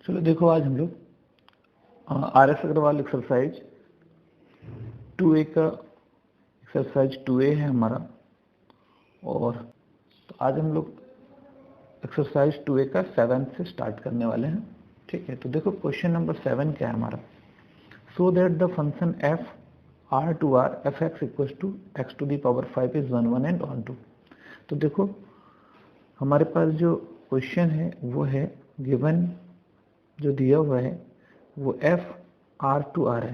चलो देखो, आज हम लोग RS अग्रवाल एक्सरसाइज 2A का एक्सरसाइज 2A है हमारा। और तो आज हम लोग एक्सरसाइज 2A का 7 से स्टार्ट करने वाले हैं। ठीक है, तो देखो क्वेश्चन नंबर 7 क्या है हमारा। So that the function f r to r f x equal to x to the power 5 is 1 1 and on 2। तो देखो हमारे पास जो क्वेश्चन है वो है गिवन, जो दिया हुआ है वो f r टू r है।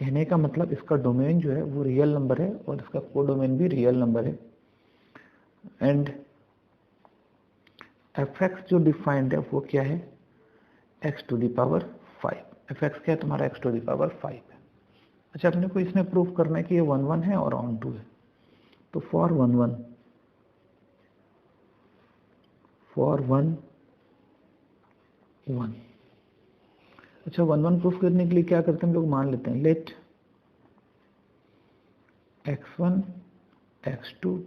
कहने का मतलब इसका डोमेन जो है वो रियल नंबर है और इसका कोडोमेन भी रियल नंबर है। एंड fx जो डिफाइंड है वो क्या है, x to the power 5। fx क्या है तुम्हारा, x टू दी पावर 5 है। अच्छा, अपने को इसमें प्रूफ करना है कि ये 1 1 है और ऑन 2 है। तो फॉर 1 1 1। अच्छा, 1 1 प्रूफ करने के लिए क्या करते हैं हम लोग, मान लेते हैं let x1 x2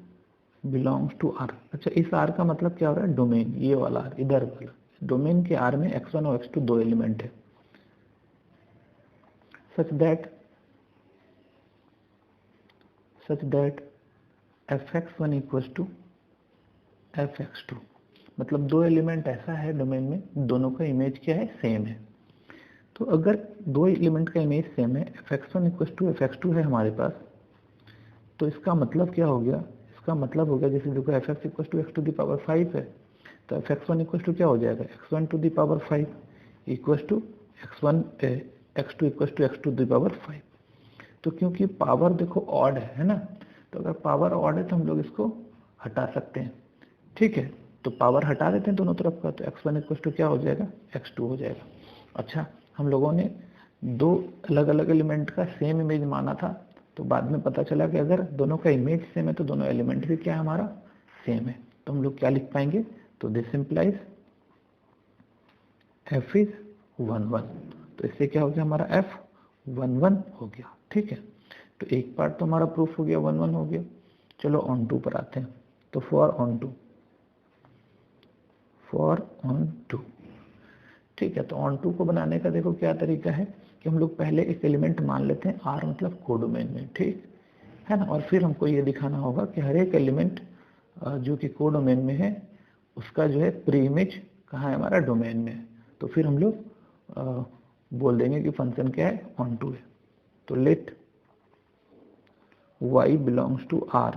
belongs to r। अच्छा, इस r का मतलब क्या हो रहा है, डोमेन, ये वाला r, इधर वाला डोमेन के r में x1 और x2 दो एलिमेंट है। Such that fx1 equals to fx2, मतलब दो एलिमेंट ऐसा है डोमेन में, दोनों का इमेज क्या है, सेम है। तो अगर दो एलिमेंट का इमेज सेम है, fx1 इक्वल्स टू fx2 है हमारे पास, तो इसका मतलब क्या हो गया, इसका मतलब हो गया जैसे देखो fx equals to x to the power 5 है, तो fx1 इक्वल्स टू क्या हो जाएगा, x1 to the power 5 equals to x2 equals to x to the power 5। तो क्योंकि पावर देखो ऑड है ना, तो अगर पावर ऑड है तो हम लोग इसको हटा सकते हैं। ठीक है, तो पावर हटा देते हैं दोनों तरफ का, तो x1 इक्वल्स टू क्या हो जाएगा, x2 हो जाएगा। अच्छा, हम लोगों ने दो अलग अलग एलिमेंट का सेम इमेज माना था, तो बाद में पता चला कि अगर दोनों का इमेज सेम है तो दोनों एलिमेंट भी क्या है हमारा, सेम है। तो हम लोग क्या लिख पाएंगे, तो दिस इम्प्लाइज f इज 1 1। तो इससे क्या हो गया, हमारा f 1 1 हो गया। ठीक है, तो एक पार्ट तो हमारा प्रूफ हो गया, 1 1 हो गया। चलो ऑन 2 पर आते हैं। तो फॉर ऑन 2, ठीक है, तो ऑन 2 को बनाने का देखो क्या तरीका है कि हम लोग पहले एक एलिमेंट मान लेते हैं r, मतलब कोडोमेन में, ठीक है ना। और फिर हमको ये दिखाना होगा कि हर एक एलिमेंट जो कि कोडोमेन में है उसका जो है प्री इमेज कहाँ है, हमारा डोमेन में है। तो फिर हम लोग बोल देंगे कि फंक्शन क्या है, ऑन 2 है। तो let y belongs to r।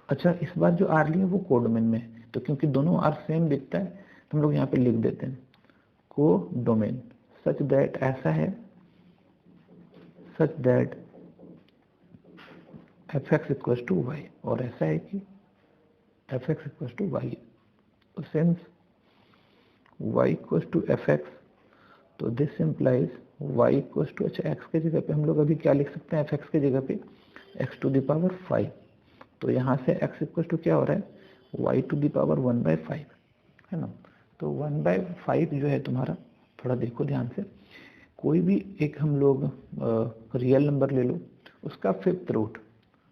अच्छा, इस बार जो r लिया वो कोडोमेन में है, तो क्योंकि दोनों r सेम दिखता है तो हम लोग यहाँ पे लिख देते हैं कोडोमेन सच दैट, ऐसा है such that fx equals to y, और ऐसा है कि fx इक्वल्स टू y। तो since y equals to fx, तो this implies y equals to, अच्छा x के जगह पे हम लोग अभी क्या लिख सकते हैं, fx के जगह पे x टू दी पावर 5। तो यहाँ से x इक्वल्स टू क्या हो रहा है, y टू दी पावर 1/5 है ना। तो 1/5 जो है तुम्हारा, थोड़ा देखो ध्यान से, कोई भी एक हम लोग रियल नंबर ले लो, उसका फिफ्थ रूट,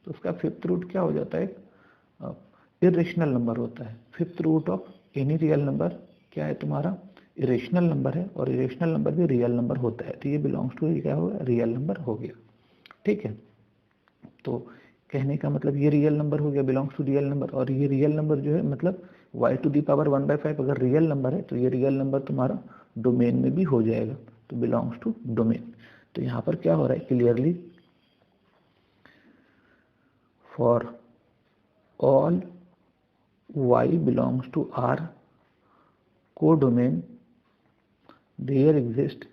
तो उसका फिफ्थ रूट क्या हो जाता है, इरेशनल नंबर होता है। Fifth root of any real number क्या है तुम्हारा, इरेशनल नंबर है, और इरेशनल नंबर भी रियल नंबर होता है। तो ये बिलोंग्स टू क्या होगा, रियल नंबर हो गया। ठीक है, तो कहने का मतलब ये रियल नंबर हो गया, बिलोंग्स टू रियल नंबर। और ये रियल नंबर जो है मतलब y टू दी पावर 1/5 अगर रियल नंबर है तो ये रियल नंबर तुम्हारा डोमेन में भी हो जाएगा, तो बिलोंग्स टू डोमेन। तो यहाँ पर क्या हो रहा है, clearly for all y belongs to r codomain there exist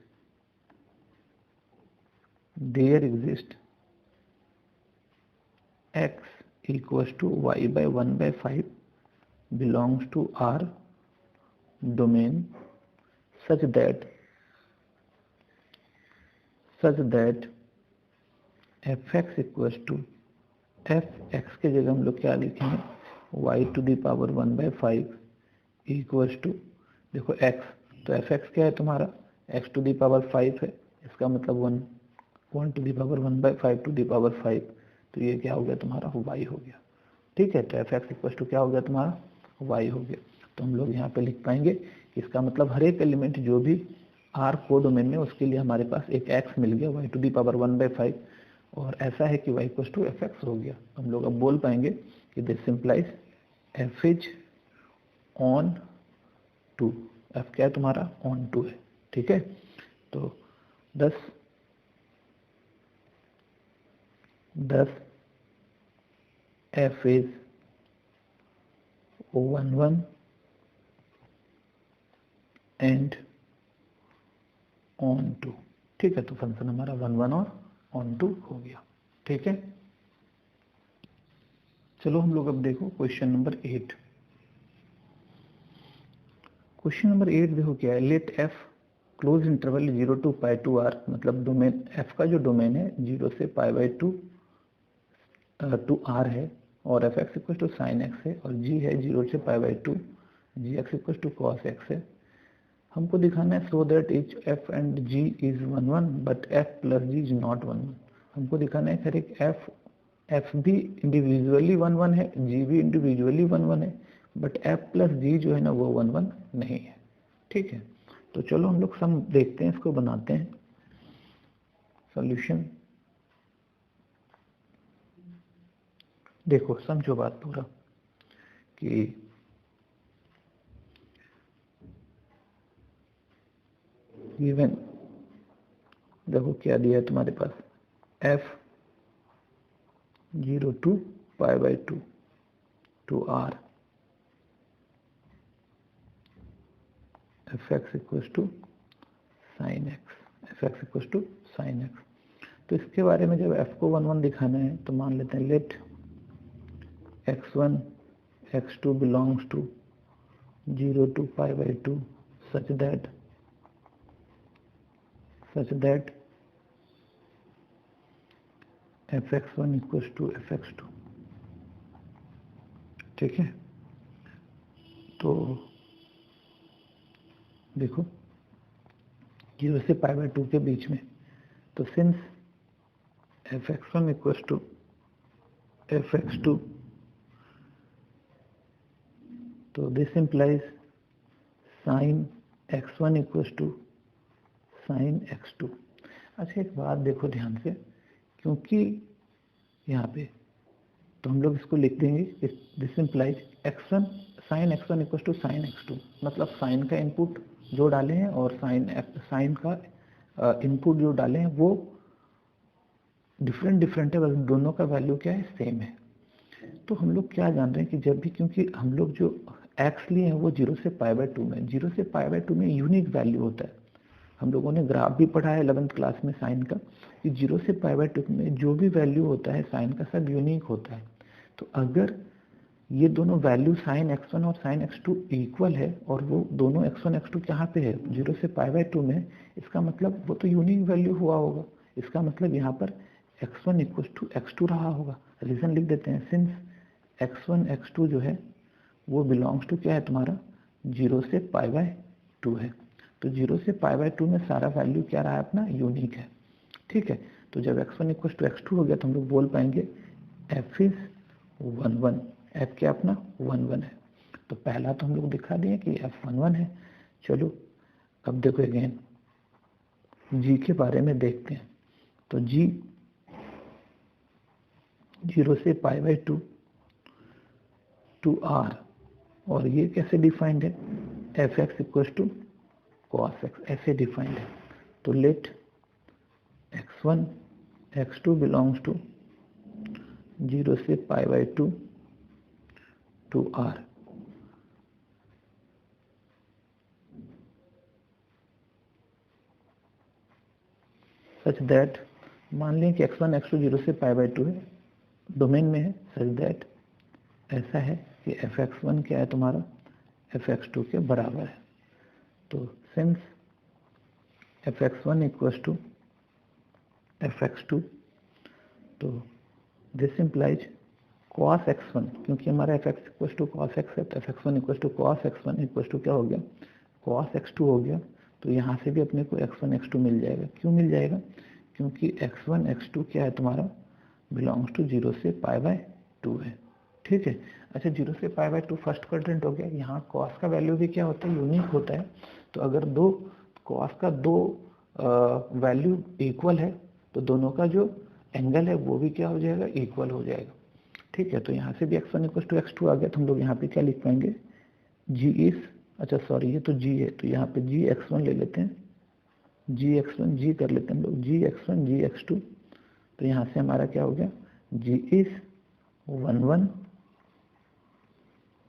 x equals to y by 1/5 belongs to R domain such that fx equals to fx के जगह हम लोग क्या लिखेंगे, y to the power 1/5 equals to, देखो x, तो fx क्या है तुम्हारा, x टू दी पावर 5 है, इसका मतलब 1 to the power 1/5 to the power 5, तो ये क्या हो गया तुम्हारा, y हो गया। ठीक है, तो fx इक्वल्स टू क्या हो गया तुम्हारा, y हो गया। तो हम लोग यहाँ पे लिख पाएंगे इसका मतलब हर एक एलिमेंट जो भी आर को डोमेन में उसके लिए हमारे पास एक x मिल गया y टू दी पावर 1/5, और ऐसा है कि y equal to F X हो गया। हम लोग अब बोल पाएंगे कि this implies f is onto, f क्या है तुम्हारा ऑन टू है, ठीक है। तो 10 f is 1 and onto, ठीक है। तो फंक्शन हमारा 1 और ऑन टू हो गया, ठीक है। चलो हम लोग अब देखो क्वेश्चन नंबर 8। क्वेश्चन नंबर 8 देखो क्या है, let f close interval 0 to pi to r, मतलब डोमेन f का जो डोमेन है 0 से π/2 टू r है, और F x equal to sine X है, और g है 0 से π/2 G X equal to cos X है। हमको दिखाना है so that each f and g is 1 but f plus g is not 1। हमको दिखाना है हर एक f भी इंडिविजुअली 1 है, g भी इंडिविजुअली 1 है, बट f प्लस g जो है ना वो 1 नहीं है, ठीक है। तो चलो हम लोग सम देखते हैं, इसको बनाते हैं सॉल्यूशन। देखो समझो बात पूरा कि गिवन, देखो क्या दिया है तुम्हारे पास, f 0 to π/2 to r fx equal to sine X, तो इसके बारे में जब f को 1 दिखाना है तो मान लेते हैं let x1 x2 belongs to 0 to π/2 such that fx1 equal to fx2, ठीक है। तो देखो 0 से π/2 के बीच में, तो since fx1 equal to fx2, तो this implies sine x1 equal to sine x2। अच्छा एक बात देखो ध्यान से, क्योंकि यहाँ पे तो हम लोग इसको लिख देंगे this implies x1 sine x1 equal to sine x2, मतलब साइन का इनपुट जो डाले हैं और साइन का इनपुट जो डाले हैं वो डिफरेंट है, बस दोनों का वैल्यू क्या है, सेम है। तो हम लोग क्या जान रहे हैं कि जब भी, क्योंकि हम लोग जो x लिए हैं वो 0 से π/2 में, 0 से π/2 में यूनिक वैल्यू होता है। हम लोगों ने ग्राफ भी पढ़ा है 11th क्लास में साइन का, कि 0 से π/2 में जो भी वैल्यू होता है साइन का सब यूनिक होता है। तो अगर ये दोनों वैल्यू साइन x1 और साइन x2 इक्वल है, और वो दोनों x1 x2 कहाँ पे है, 0 से π/2 में, इसका मतलब वो तो यूनिक वैल्यू हुआ होगा। इसका मतलब यहाँ पर x1 इक्वल टू x2 रहा होगा। रीजन लिख देते हैं, सिंस x1 x2 जो है वो बिलोंग्स टू क्या है तुम्हारा 0 से π/2 है। तो 0 से π/2 में सारा वैल्यू क्या रहा है अपना, यूनिक है, ठीक है। तो जब x1 इक्वल टू x2 हो गया तो हम लोग बोल पाएंगे f इज 1 f क्या अपना 1 है। तो पहला तो हम लोग दिखा दिए कि f 1 है। चलो अब देखो अगेन g के बारे में देखते हैं। तो g 0 से π/2 टू r, और ये कैसे डिफाइंड है, F x equal to cos X, ऐसे डिफाइंड है। तो let x1 x2 belongs to 0 से π/2 टू r, सच दैट, मान लें कि x1 x2 0 से π/2 है, डोमेन में है, सच दैट ऐसा है कि fx1 क्या है तुम्हारा fx2 के बराबर है। तो since fx1 equal to fx2, तो दिस इंप्लाइज cos x1, क्योंकि हमारा fx equal to cos x है, तो fx1 equal to cos x1 equal to क्या हो गया, cos x2 हो गया। तो यहाँ से भी अपने को x1 x2 मिल जाएगा। क्यों मिल जाएगा, क्योंकि x1 x2 क्या है तुम्हारा बिलोंग्स टू 0 से π/2 है, ठीक है। अच्छा 0 से पाई बाय 2 फर्स्ट क्वाड्रेंट हो गया। यहाँ कॉस का वैल्यू भी क्या होता है, यूनिक होता है। तो अगर दो कॉस का दो वैल्यू इक्वल है तो दोनों का जो एंगल है वो भी क्या हो जाएगा, इक्वल हो जाएगा। ठीक है, तो यहाँ से भी x1 = x2 आ गया। तो हम लोग यहाँ पे क्या लिख पाएंगे, g इज, अच्छा सॉरी ये तो g है, तो यहाँ पे g x1 ले लेते हैं, g x1 g कर लेते हैं हम लोग, g x1 g x2। तो यहाँ से हमारा क्या हो गया, g इज 1 1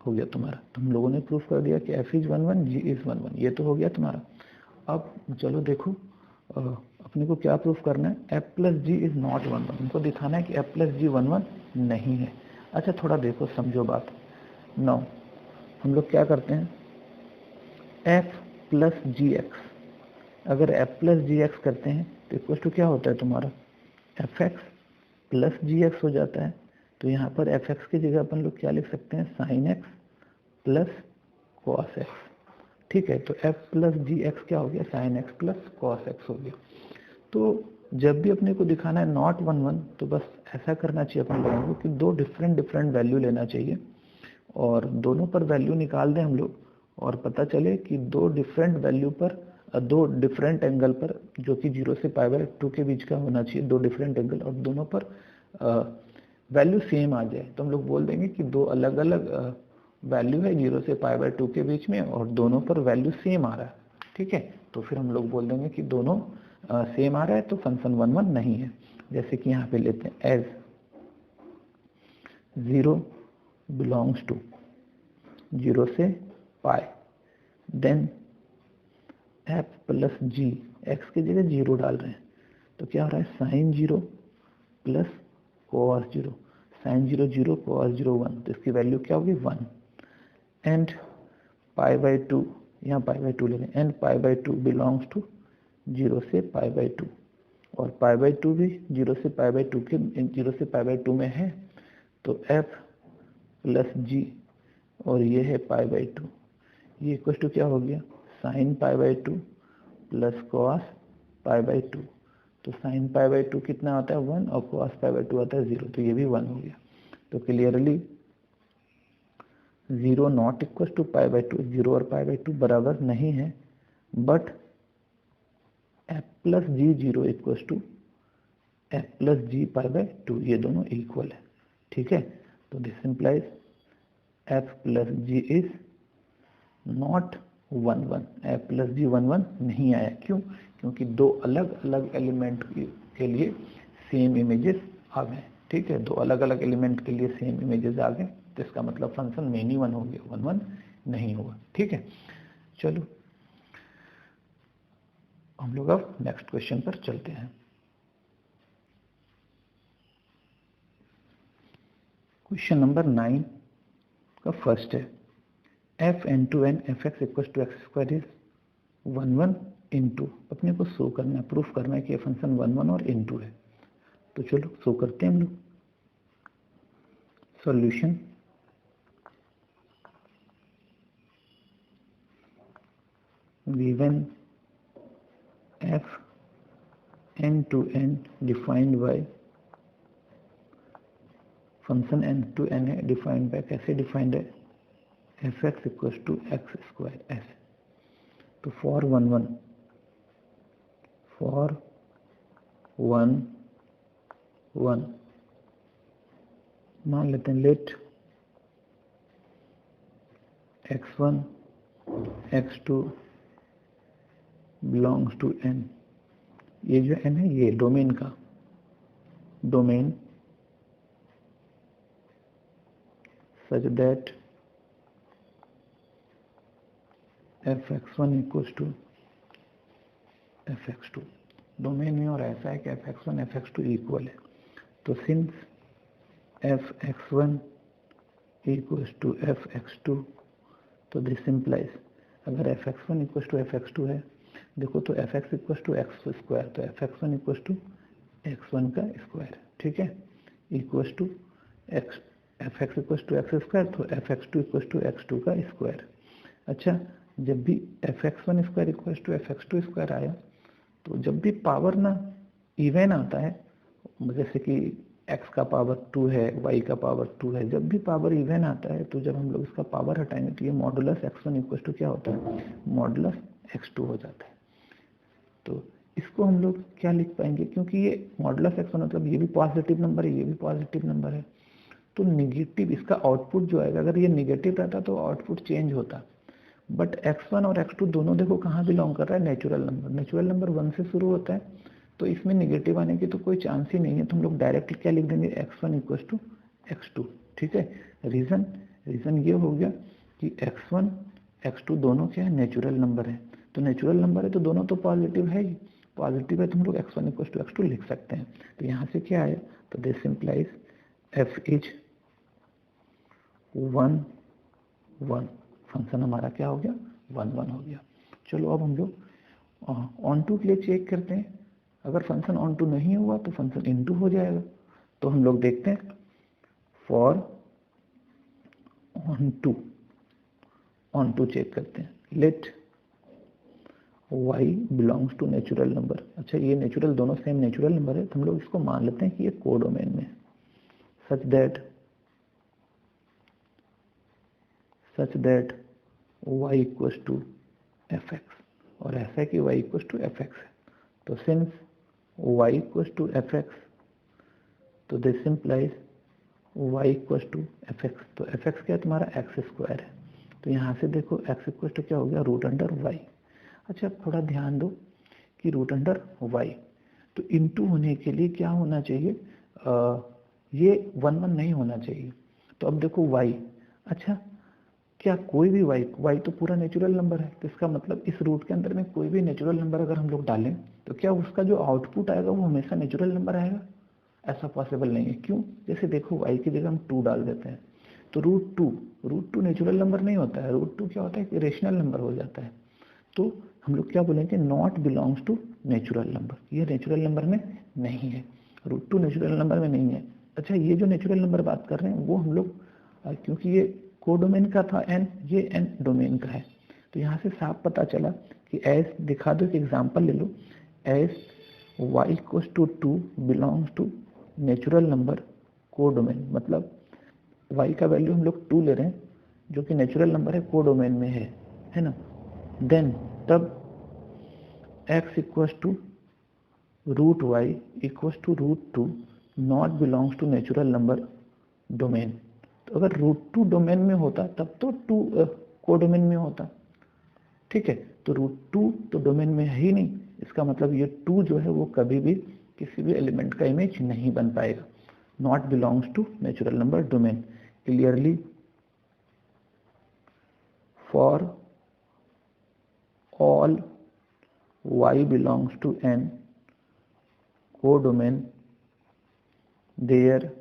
हो गया तुम्हारा। तो हम लोगों ने प्रूफ कर दिया कि f इज 1 1 g इज 1 1, ये तो हो गया तुम्हारा। अब चलो देखो अपने को क्या प्रूफ करना है, f plus G is not 1 1। हमको दिखाना है कि f प्लस जी 1 1 नहीं है। अच्छा थोड़ा देखो समझो बात। नाउ हम लोग क्या करते हैं, f प्लस जी एक्स, अगर f प्लस जी एक्स करते हैं तो इक्वल टू क्या होता है तुम्हारा, एफ एक्स प्लस जी एक्स हो जाता है। तो यहाँ पर एफ एक्स की जगह अपन लोग क्या लिख सकते हैं, sine x plus cos x. ठीक है, तो f प्लस जी एक्स क्या हो गया, sine x plus cos x हो गया। तो जब भी अपने को दिखाना है नॉट 1 1, तो बस ऐसा करना चाहिए अपन लोगों को कि दो डिफरेंट वैल्यू लेना चाहिए और दोनों पर वैल्यू निकाल दें हम लोग, और पता चले कि दो डिफरेंट वैल्यू पर दो डिफरेंट एंगल पर, जो कि 0 से पाई बाय 2 के बीच का होना चाहिए, दो डिफरेंट एंगल, और दोनों पर वैल्यू सेम आ जाए तो हम लोग बोल देंगे कि दो अलग अलग वैल्यू है 0 से पाई बाय 2 के बीच में और दोनों पर वैल्यू सेम आ रहा है। ठीक है, तो फिर हम लोग बोल देंगे कि दोनों सेम आ रहा है तो फंक्शन 1 1 नहीं है। जैसे कि यहाँ पे लेते हैं एज 0 बिलोंग्स टू 0 से पाई, देन f प्लस जी, एक्स की जगह 0 डाल रहे हैं तो क्या हो रहा है, sine 0 plus cos 0, sine 0 0 cos 0 1, तो इसकी वैल्यू क्या होगी 1। एंड पाई बाय 2, यहाँ पाई बाय 2 ले लें, and pi by 2 belongs to 0 से पाई बाय 2, और पाई बाय 2 भी 0 से पाई बाय 2 के 0 से पाई बाय 2 में है। तो f प्लस जी और ये है पाई बाय 2, ये इक्वल टू क्या हो गया, sine pi by 2 plus cos pi by 2। तो साइन पाई बाय 2 कितना आता है 1 और कॉस पाई बाय 2 आता है 0, तो ये भी 1 हो गया। तो clearly 0 not equal to pi by 2, 0 और पाई बाय 2 बराबर नहीं है, but f plus G 0 equal to f plus G pi by 2, ये दोनों इक्वल है। ठीक है, तो this implies f plus G is not 1 1, f plus G 1 1 नहीं आया। क्यों, क्योंकि दो अलग अलग एलिमेंट के लिए सेम इमेजेस आ गए। ठीक है, दो अलग अलग एलिमेंट के लिए सेम इमेजेस आ गए, तो इसका मतलब फंक्शन मेनी 1 हो गया, 1 1 नहीं होगा। ठीक है, चलो हम लोग अब नेक्स्ट क्वेश्चन पर चलते हैं। क्वेश्चन नंबर 9 का फर्स्ट है, f into n fx equal to x square is 1 1 into, अपने को शो करना है, प्रूफ करना है कि ये फंक्शन 1 1 और इंटू है। तो चलो शो करते हैं हम लोग। Solution, given f n to n defined by, function n to n है, डिफाइंड बाय, कैसे डिफाइंड है, fx equal to x square ऐसे। तो फॉर 1 1, फॉर 1 1 मान लेते हैं, let x1 x2 belongs to n, ये जो n है ये डोमेन का, domain such that fx1 equal to fx2, domain में और ऐसा है कि fx1 fx2 इक्वल है। तो since fx1 equal to fx2, तो दिस इंप्लाइज, अगर fx1 इक्वल टू fx2 है, देखो तो fx equal to x square, तो fx1 इक्वल टू x1 का स्क्वायर। ठीक है, equal to X, fx equal to x square, तो fx2 इक्वल टू x2 का स्क्वायर। अच्छा, जब भी fx1 square equal to fx2 square आया, तो जब भी पावर ना इवन आता है, जैसे कि x का पावर 2 है, y का पावर 2 है। जब भी पावर इवन आता है तो जब हम लोग इसका पावर हटाएंगे तो ये मॉडुलस x1 इक्वल टू क्या होता है, मॉडुलस x2 हो जाता है। तो इसको हम लोग क्या लिख पाएंगे, क्योंकि ये मॉडुलस x1 मतलब ये भी पॉजिटिव नंबर है, ये भी पॉजिटिव नंबर है, तो निगेटिव इसका आउटपुट जो आएगा, अगर ये निगेटिव रहता तो आउटपुट चेंज होता। बट x1 और x2 दोनों देखो कहाँ बिलोंग कर रहा है, नेचुरल नंबर। नेचुरल नंबर 1 से शुरू होता है, तो इसमें निगेटिव आने की तो कोई चांस ही नहीं है। तो हम लोग डायरेक्ट क्या लिख देंगे, x1 इक्वल टू x2। ठीक है, रीजन ये हो गया कि x1 x2 दोनों क्या है, नेचुरल नंबर है। तो नेचुरल नंबर है तो दोनों तो पॉजिटिव है ही, पॉजिटिव है तो हम लोग x1 इक्वल टू x2 लिख सकते हैं। तो यहाँ से क्या आया, तो this implies f is 1 1, function हमारा क्या हो गया, 1 1 हो गया। चलो अब हम लोग ऑन टू के लिए चेक करते हैं। अगर फंक्शन ऑन टू नहीं हुआ तो फंक्शन इन टू हो जाएगा। तो हम लोग देखते हैं फॉर ऑन टू चेक करते हैं। Let y belongs to natural number. अच्छा, ये नेचुरल दोनों सेम नेचुरल नंबर है, तो हम लोग इसको मान लेते हैं कि ये कोडोमेन में है, such that y equals to fx, और ऐसा है कि y इक्वल्स टू fx है। तो since y equals to fx, तो this implies y equals to fx। तो fx क्या है, तुम्हारा x स्क्वायर है। तो यहाँ से देखो x इक्वल्स टू क्या हो गया, रूट अंडर y। अच्छा, थोड़ा ध्यान दो कि रूट अंडर y, तो इनटू होने के लिए क्या होना चाहिए, ये 1 1 नहीं होना चाहिए। तो अब देखो y, अच्छा क्या कोई भी y तो पूरा नेचुरल नंबर है, तो इसका मतलब इस रूट के अंदर में कोई भी नेचुरल नंबर अगर हम लोग डालें तो क्या उसका जो आउटपुट आएगा वो हमेशा नेचुरल नंबर आएगा, ऐसा पॉसिबल नहीं है। क्यों, जैसे देखो y की जगह हम 2 डाल देते हैं, तो रूट टू नेचुरल नंबर नहीं होता है, रूट 2 क्या होता है, रेशनल नंबर हो जाता है। तो हम लोग क्या बोलेंगे, not belongs to natural number, ये नेचुरल नंबर में नहीं है, रूट 2 नेचुरल नंबर में नहीं है। अच्छा, ये जो नेचुरल नंबर बात कर रहे हैं वो हम लोग क्योंकि ये कोडोमेन का था n, ये n डोमेन का है, तो यहाँ से साफ पता चला कि एस दिखा दो, एक एग्जांपल ले लो, as y equals to 2 belongs to natural number codomain, मतलब y का वैल्यू हम लोग 2 ले रहे हैं जो कि नेचुरल नंबर है, कोडोमेन में है ना। देन तब x equals to root y equals to root 2 not belongs to natural number domain. तो अगर रूट 2 डोमेन में होता तब तो 2 कोडोमेन में होता, ठीक है। तो रूट 2 तो डोमेन में है ही नहीं, इसका मतलब ये 2 जो है वो कभी भी किसी भी एलिमेंट का इमेज नहीं बन पाएगा। Not belongs to natural number domain. Clearly for all y belongs to n codomain, there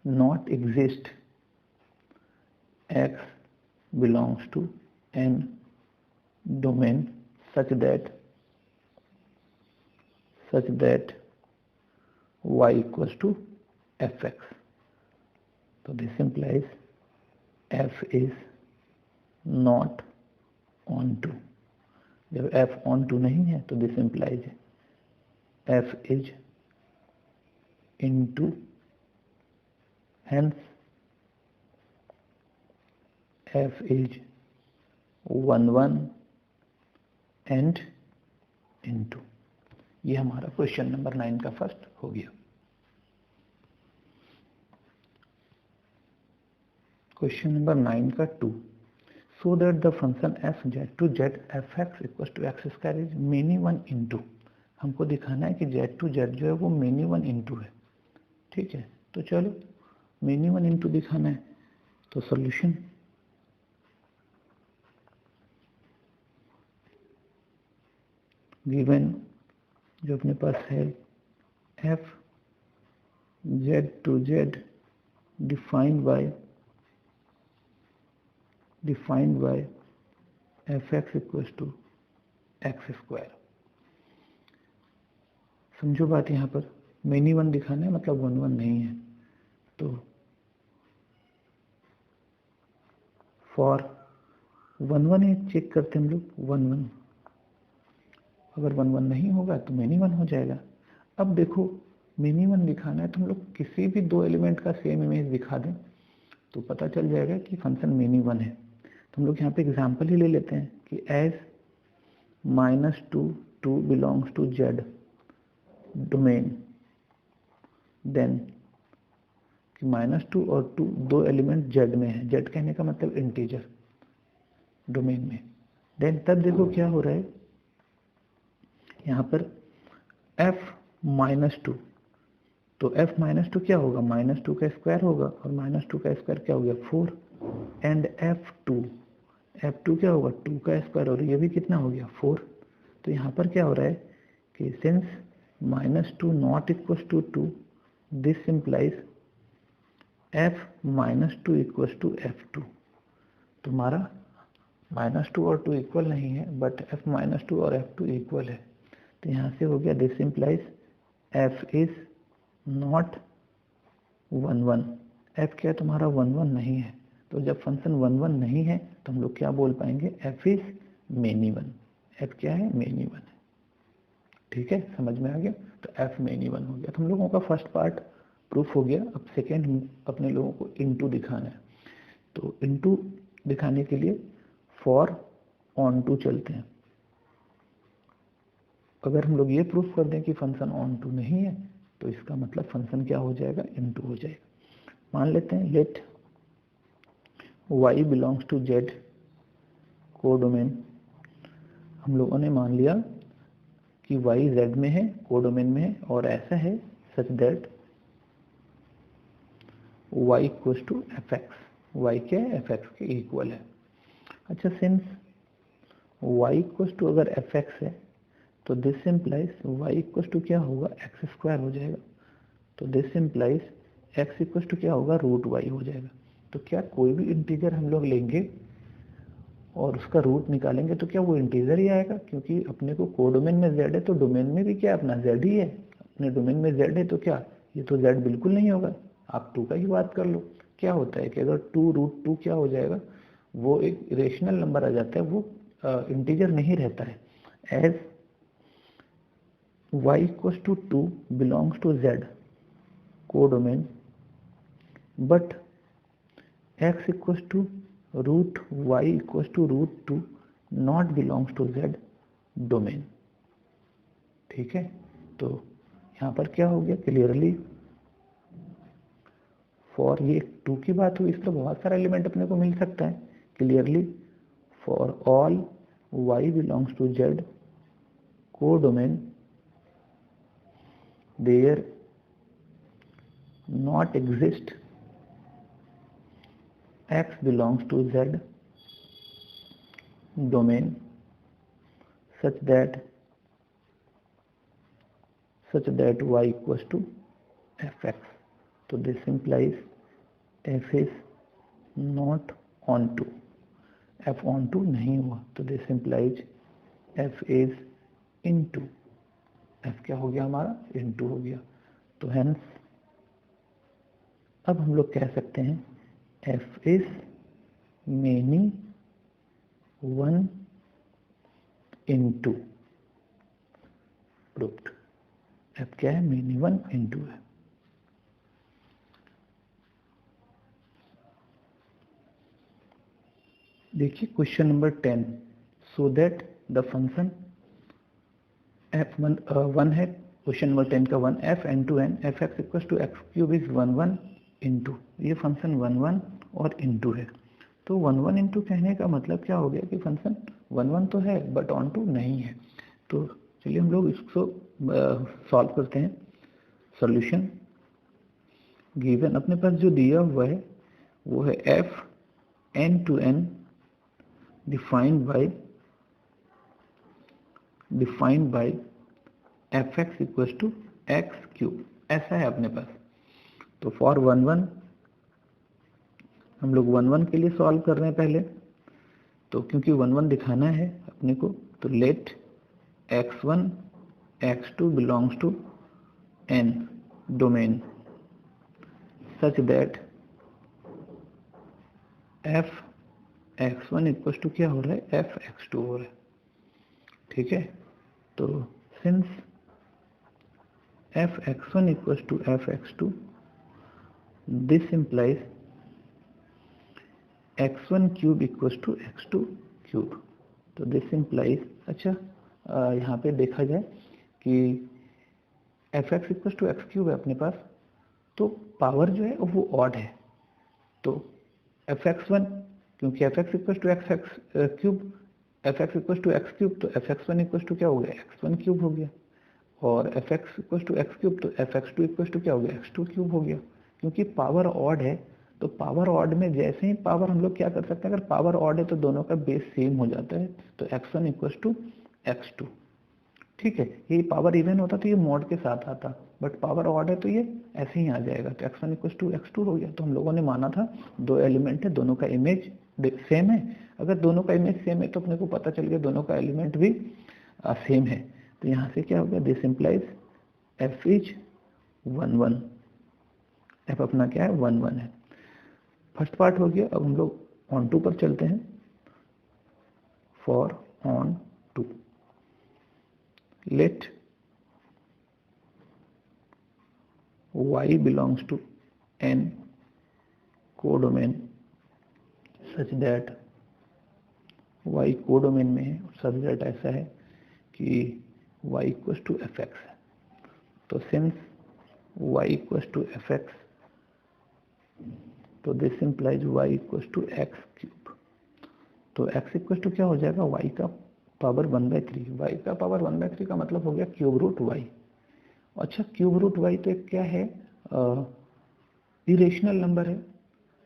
not exist x belongs to n domain such that y equals to fx. So this implies f is not onto। जब f onto नहीं है तो this implies f is into, hence f is 1 1 and into। ये हमारा question number 9 का first हो गया। Question number 9 का 2, so that the function f z to z fx equals to x square is many 1 into। हमको दिखाना है कि z to z जो है वो many 1 into है, ठीक है। तो चलो many 1 into दिखाना है, तो सॉल्यूशन गिवन जो अपने पास है f z to z defined by fx equals to x square. समझो बात, यहाँ पर मेनी 1 दिखाना है, मतलब 1 1 नहीं है। तो फॉर 1 1 चेक करते हम लोग, 1 1, अगर 1 1 नहीं होगा तो मेनी 1 हो जाएगा। अब देखो मिनी वन दिखाना है तो हम लोग किसी भी दो एलिमेंट का सेम इमेज दिखा दें तो पता चल जाएगा कि फंक्शन मिनी वन है। तो हम लोग यहाँ पे एग्जाम्पल ही ले लेते हैं कि as -2 belongs to Z domain, then कि -2 और 2 दो एलिमेंट जेड में है, जेड कहने का मतलब इंटीजर डोमेन में। देन तब देखो क्या हो रहा है यहाँ पर f-2, तो f-2 क्या होगा, -2 का स्क्वायर होगा और -2 का स्क्वायर क्या हो गया 4, एंड f2 क्या होगा 2 का स्क्वायर और ये भी कितना हो गया 4। तो यहाँ पर क्या हो रहा है कि since -2 not equal to 2, this implies f-2 equal to f2। तुम्हारा -2 और 2 इक्वल नहीं है बट f-2 और f2 इक्वल है। तो यहाँ से हो गया this implies f is not 1 1। f क्या तुम्हारा 1 1 नहीं है। तो जब फंक्शन 1 1 नहीं है तो हम लोग क्या बोल पाएंगे, f is many one. f क्या है, मेनी वन है। ठीक है, समझ में आ गया। तो f मेनी वन हो गया। तो हम लोगों का फर्स्ट पार्ट प्रूफ हो गया। अब सेकेंड अपने लोगों को इनटू दिखाना है। तो इनटू दिखाने के लिए फॉर ऑन टू चलते हैं। अगर हम लोग ये प्रूफ कर दें कि फंक्शन ऑन टू नहीं है तो इसका मतलब फंक्शन क्या हो जाएगा, इनटू हो जाएगा। मान लेते हैं let y belongs to z codomain. हम लोगों ने मान लिया कि y z में है, कोडोमेन में है और ऐसा है such that y equal to fx, y क्या है fx के इक्वल है। अच्छा, सिंस y इक्वल टू अगर fx है तो this implies y equal to क्या होगा, एक्स स्क्वायर हो जाएगा। तो this implies x equal to क्या होगा, √y हो जाएगा। तो क्या कोई भी इंटीजर हम लोग लेंगे और उसका रूट निकालेंगे तो क्या वो इंटीजर ही आएगा, क्योंकि अपने को कोडोमेन में z है तो डोमेन में भी क्या अपना z ही है। अपने डोमेन में z है तो क्या ये तो z बिल्कुल नहीं होगा। आप 2 का ही बात कर लो। क्या होता है कि अगर 2√2 क्या हो जाएगा, वो एक रेशनल नंबर आ जाता है, वो इंटीजर नहीं रहता है। As y equals to 2 belongs to z codomain, but x equals to root y equals to √2 not belongs to z domain। ठीक है, तो यहाँ पर क्या हो गया, क्लियरली फॉर ये 2 की बात हुई, इसका बहुत सारा एलिमेंट अपने को मिल सकता है। Clearly for all y belongs to z codomain there not exist x belongs to z domain such that y equals to fx। तो this implies f is not onto, f onto नहीं हुआ तो this implies f is into, f क्या हो गया हमारा, into हो गया। तो hence अब हम लोग कह सकते हैं f is many one into proved। f क्या है, many one into है। देखिए question number 10, so that the function f1 है, क्वेश्चन नंबर 10 का 1, f n f x equal to x cube is 1 1 into, ये फंक्शन 1 1 और इंटू है। तो 1 1 इंटू कहने का मतलब क्या हो गया कि फंक्शन 1 1 तो है बट ऑन टू नहीं है। तो चलिए हम लोग इसको सॉल्व करते हैं। सॉल्यूशन गिवन अपने पास जो दिया हुआ है वो है f n defined by fx equal to x cube, ऐसा है अपने पास। तो फॉर 1 1 हम लोग 1 1 के लिए सॉल्व कर रहे हैं पहले, तो क्योंकि 1 1 दिखाना है अपने को, तो let x1 x2 belongs to n domain such that f x1 equal to क्या हो रहा है, f x2 हो रहा है। ठीक है, तो since F x one equals to F x two, this implies x1 cube equals to x2 cube. तो दिस इम्प्लाइज, अच्छा यहाँ पे देखा जाए कि F x equals to x cube है अपने पास, तो पावर जो है वो ऑड है, तो एफ एक्स वन, क्योंकि F x equals to X X cube, F x equals to x cube, तो F x one equals to क्या हो गया, एक्स वन क्यूब हो गया, और F x equals to x cube, तो F x two equals to क्या हो गया, एक्स टू क्यूब हो गया। क्योंकि पावर ऑड है, तो पावर ऑड में जैसे ही पावर हम लोग क्या कर सकते हैं, अगर पावर ऑड है तो दोनों का बेस सेम हो जाता है, तो x one equals to x two, ठीक है। ये पावर इवन होता तो ये मॉड के साथ आता, बट पावर ऑड है तो ये ऐसे ही आ जाएगा, तो x one equals to x two हो गया। तो हम लोगों ने माना था दो एलिमेंट है, दोनों का इमेज सेम है, अगर दोनों का इमेज सेम है तो अपने को पता चल गया दोनों का एलिमेंट भी सेम है। तो यहाँ से क्या हो गया, this implies F is 1 1, F अपना क्या है 1 1 है। फर्स्ट पार्ट हो गया। अब हम लोग ऑन टू पर चलते हैं। For onto, let y belongs to n codomain such that, y codomain में है, सच दैट ऐसा है कि y equals to F x है। तो since y equals to F X, तो this implies y equals to x cube. तो x equals to क्या हो जाएगा, y का पावर 1/3, y का पावर 1/3 का मतलब हो गया क्यूब रूट y। अच्छा, क्यूब रूट y तो एक क्या है, इरेशनल नंबर है,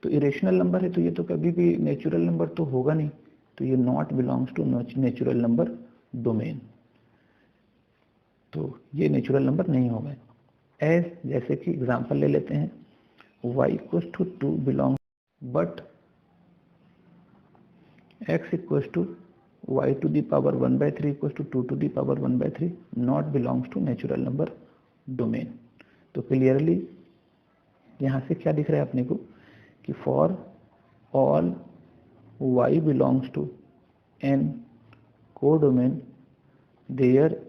तो इरेशनल नंबर है तो ये तो कभी भी नेचुरल नंबर तो होगा नहीं, तो ये not belongs to natural number domain, तो ये नेचुरल नंबर नहीं होगा। एज, जैसे कि एग्जांपल ले लेते हैं, y equals to 2 belong, but x equals to y to the power 1/3 equals to 2 to the power 1/3 not belongs to natural number domain. तो क्लियरली यहाँ से क्या दिख रहा है अपने को कि for all y belongs to n codomain there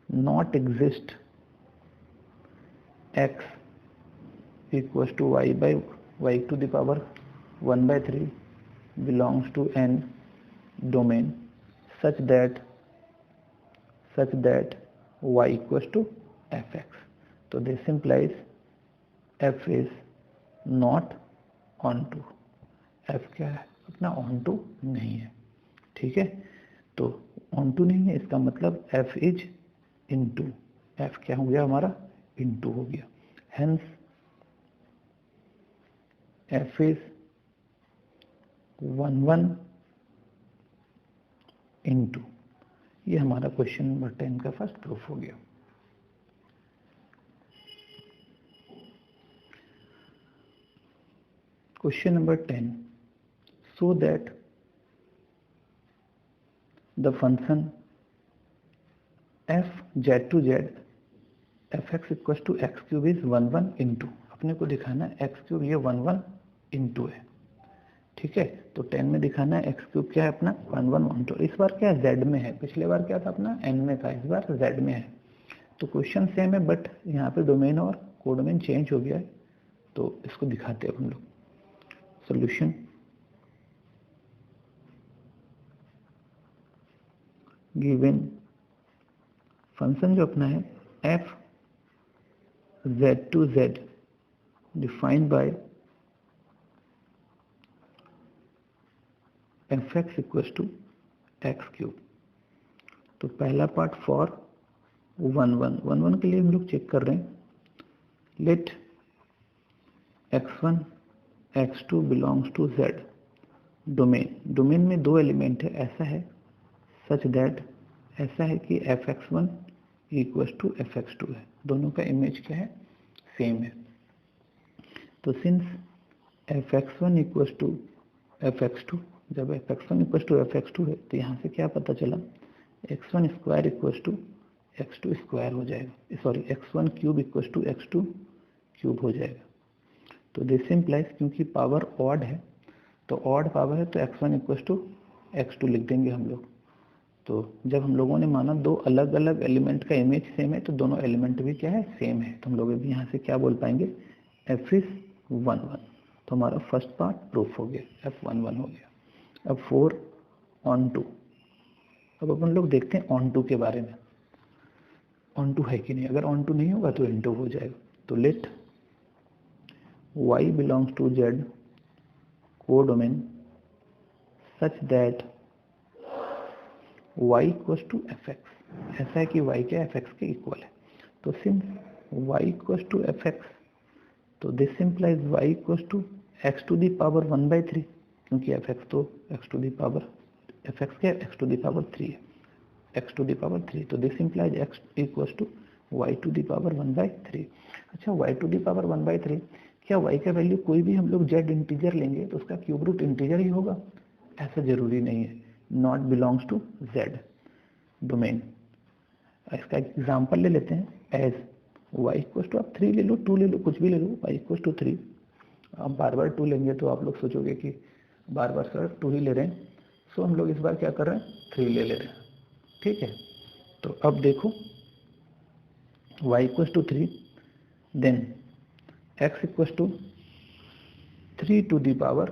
not exist x equals to y to the power 1/3 belongs to n domain such that y equals to fx. तो this implies f is not onto, f क्या है अपना onto नहीं है, ठीक है। तो onto नहीं है, इसका मतलब f is into, f क्या हो गया हमारा, into हो गया, hence f is 1 1 इंटू, ये हमारा क्वेश्चन नंबर 10 का फर्स्ट प्रूफ हो गया। Question number 10, so that the function f z to z f x equal to x cube is 1 1 into, अपने को दिखाना है एक्स क्यूब ये 1 1 इंटू है, ठीक है। तो 10 में दिखाना है एक्स क्यूब क्या है अपना 1 1 1 2, इस बार क्या z में है, पिछले बार क्या था अपना n में था, इस बार z में है। तो क्वेश्चन सेम है बट यहाँ पे डोमेन और कोडोमेन चेंज हो गया है, तो इसको दिखाते हैं हम लोग। सॉल्यूशन, गिवन फंक्शन जो अपना है f z to z defined by f x equals to x cube. तो पहला पार्ट फॉर 1 1 1 1 के लिए हम लोग चेक कर रहे हैं, let x1 x2 belongs to z domain, domain में दो एलिमेंट है, ऐसा है सच दैट, ऐसा है कि F x one equals to F x two है, दोनों का इमेज क्या है सेम है। तो since F x one equals to F x two, जब F x one equals to F x two है तो यहाँ से क्या पता चला, X one square equals to x two square हो जाएगा, sorry X one cube equals to x two cube हो जाएगा। तो दिस इम्प्लाइज, क्योंकि पावर ऑड है तो ऑड पावर है तो x one equals to x two लिख देंगे हम लोग। तो जब हम लोगों ने माना दो अलग अलग एलिमेंट का इमेज सेम है तो दोनों एलिमेंट भी क्या है, सेम है। तो हम लोग अभी यहाँ से क्या बोल पाएंगे, f is 1 1। तो हमारा फर्स्ट पार्ट प्रूफ हो गया, f 1 1 हो गया। अब 4 on 2। अब अपन लोग देखते हैं ऑन टू के बारे में, ऑन टू है कि नहीं। अगर ऑन टू नहीं होगा तो इनटू हो जाएगा। तो let y belongs to z codomain such that y equals to fx। ऐसा है कि y क्या fx के इक्वल है। तो since y equals to fx, तो this implies y equals to x to the power 1/3, क्योंकि fx तो x to the power fx क्या x टू दी पावर 3 है, x टू दी पावर 3। तो this implies x equals to y to the power 1/3। अच्छा, y to the power 1/3, क्या y का value कोई भी हम लोग z इंटीजर लेंगे तो उसका क्यूब रूट इंटीजर ही होगा? ऐसा जरूरी नहीं है। Not belongs to z domain. इसका एग्जांपल ले लेते हैं। एज y इक्वल्स टू, आप 3 ले लो, 2 ले लो, कुछ भी ले लो, y इक्वल्स टू 3। आप बार बार 2 लेंगे तो आप लोग सोचोगे कि बार बार सर 2 ही ले रहे हैं। सो हम लोग इस बार क्या कर रहे हैं, 3 ले रहे हैं। ठीक है, तो अब देखो y equals to 3, then x equals to 3 to the power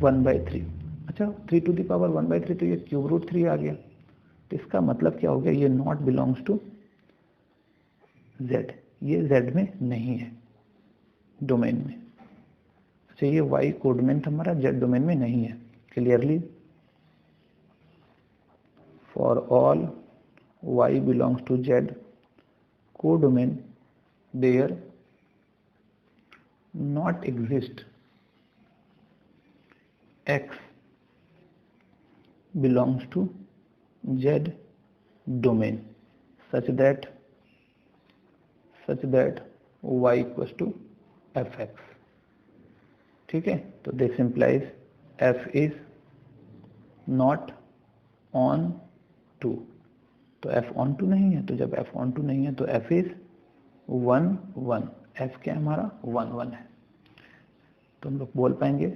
1/3। अच्छा, 3 टू दी पावर 1/3, तो ये क्यूब रूट 3 आ गया। तो इसका मतलब क्या हो गया, ये नॉट बिलोंग्स टू z, ये z में नहीं है, डोमेन में। अच्छा, ये y कोडोमेन हमारा z डोमेन में नहीं है। Clearly for all y belongs to z codomain there not exist x belongs to z domain such that y equals to fx। ठीक है, तो this implies f is not on 2। तो f on 2 नहीं है, तो जब f on 2 नहीं है तो f is 1 1। f क्या हमारा 1 1 है। तो हम लोग बोल पाएंगे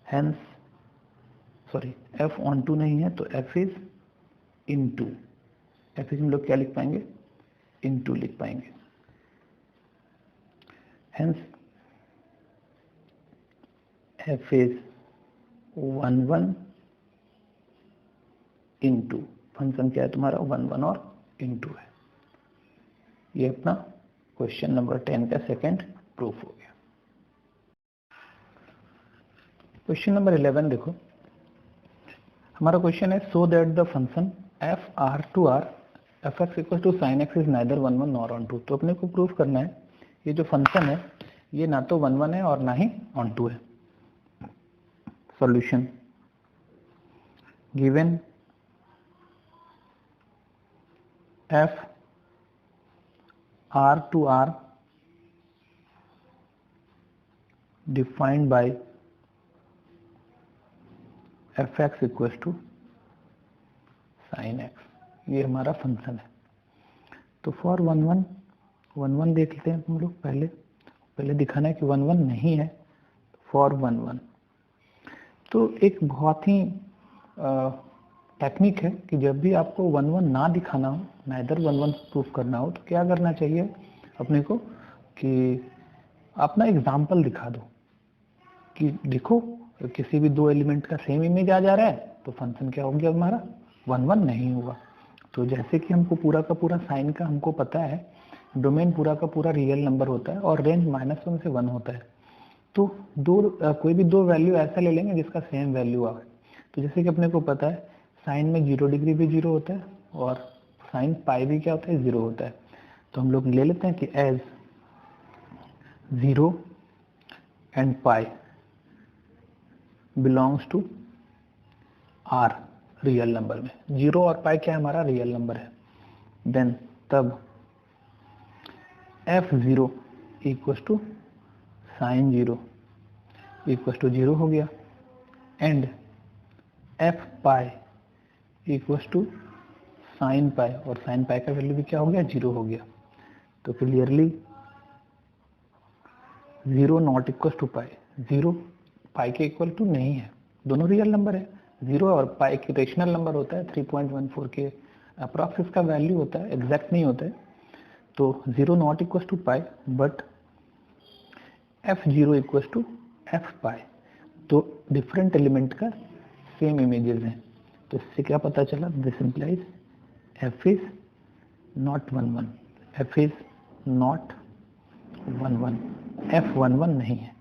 हेंस, सॉरी, f on 2 नहीं है तो f is into, f is हम लोग क्या लिख पाएंगे, into लिख पाएंगे। Hence f is 1 1 into, function क्या है तुम्हारा 1 1 और into है। ये अपना क्वेश्चन नंबर 10 का सेकंड प्रूफ हो गया। क्वेश्चन नंबर 11 देखो, हमारा क्वेश्चन है so that the function f R to R f x equal to sine x is neither 1 1 nor on 2। तो अपने को प्रूफ करना है ये जो फंक्शन है ये ना तो 1 1 है और ना ही ऑन 2 है। Solution, given F R to R defined by fx equals to sin x, ये हमारा फंक्शन है। तो फॉर 1 1 देख लेते हैं हम लोग। पहले दिखाना है कि 1 1 नहीं है। फॉर 1 1, तो एक बहुत ही टेक्निक है कि जब भी आपको 1 1 ना दिखाना हो, नाइदर 1 1 प्रूफ करना हो, तो क्या करना चाहिए अपने को कि अपना एग्जाम्पल दिखा दो कि देखो किसी भी दो एलिमेंट का सेम इमेज आ जा रहा है तो फंक्शन क्या हो गया हमारा 1 1 नहीं होगा। तो जैसे कि हमको पूरा का पूरा साइन का हमको पता है, डोमेन पूरा का पूरा रियल नंबर होता है और रेंज -1 से 1 होता है। तो कोई भी दो वैल्यू ऐसा ले लेंगे जिसका सेम वैल्यू आए। तो जैसे कि अपने को पता है साइन में 0 डिग्री भी 0 होता है और साइन पाई भी क्या होता है 0 होता है। तो हम लोग ले लेते हैं कि as 0 and pi belongs to R real number में। 0 और पाई क्या है हमारा रियल नंबर है। देन तब f0 equals to sine 0 equals to 0 हो गया and f pi equals to sine pi, और साइन पाई का वैल्यू भी क्या हो गया 0 हो गया। तो क्लियरली 0 नॉट इक्वल टू पाई, 0 पाई के इक्वल टू नहीं है, दोनों रियल नंबर है। 0 और पाई की रेशनल नंबर होता है 3.14 के अप्रॉक्स इसका वैल्यू होता है, एग्जैक्ट नहीं होता है। तो 0 not equal to pi but f0 equal to f pi, तो डिफरेंट एलिमेंट का सेम इमेजेस हैं। तो इससे क्या पता चला, this implies f is not 1 1, f is not 1 1, f 1 1 नहीं है।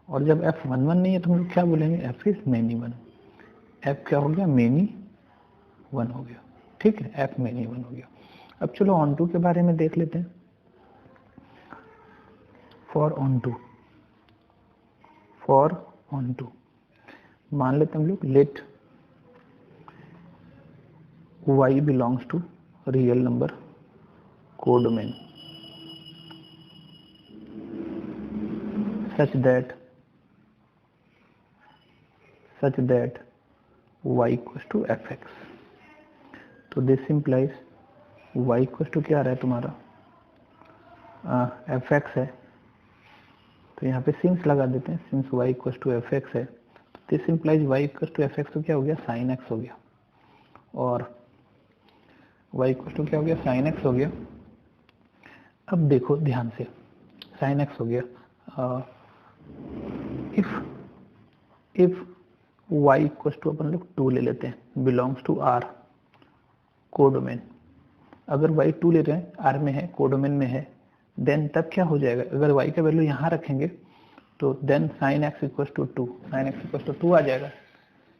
और जब f 1 1 नहीं है तो हम लोग क्या बोलेंगे, f इज मेनी 1, f क्या हो गया, मेनी 1 हो गया। ठीक है, f मेनी 1 हो गया। अब चलो ऑन टू के बारे में देख लेते हैं। फॉर ऑन टू मान लेते हैं हम लोग, let y belongs to real number codomain such that y equals to fx। तो this implies y equal to क्या आ रहा है तुम्हारा, fx है। तो यहाँ पे सिंस लगा देते हैं, since y equal to fx है, तो this implies y equal to fx तो क्या हो गया, साइन x हो गया। और y इक्वल टू क्या हो गया, साइन x हो गया। अब देखो ध्यान से, साइन x हो गया। इफ y इक्वल टू अपन लोग 2 ले लेते हैं, बिलोंग्स टू r कोडोमेन। अगर y 2 ले रहे हैं, r में है, कोडोमेन में है, देन तब क्या हो जाएगा, अगर y का वैल्यू यहाँ रखेंगे तो then sine x equal to 2, sine x equal to 2 आ जाएगा।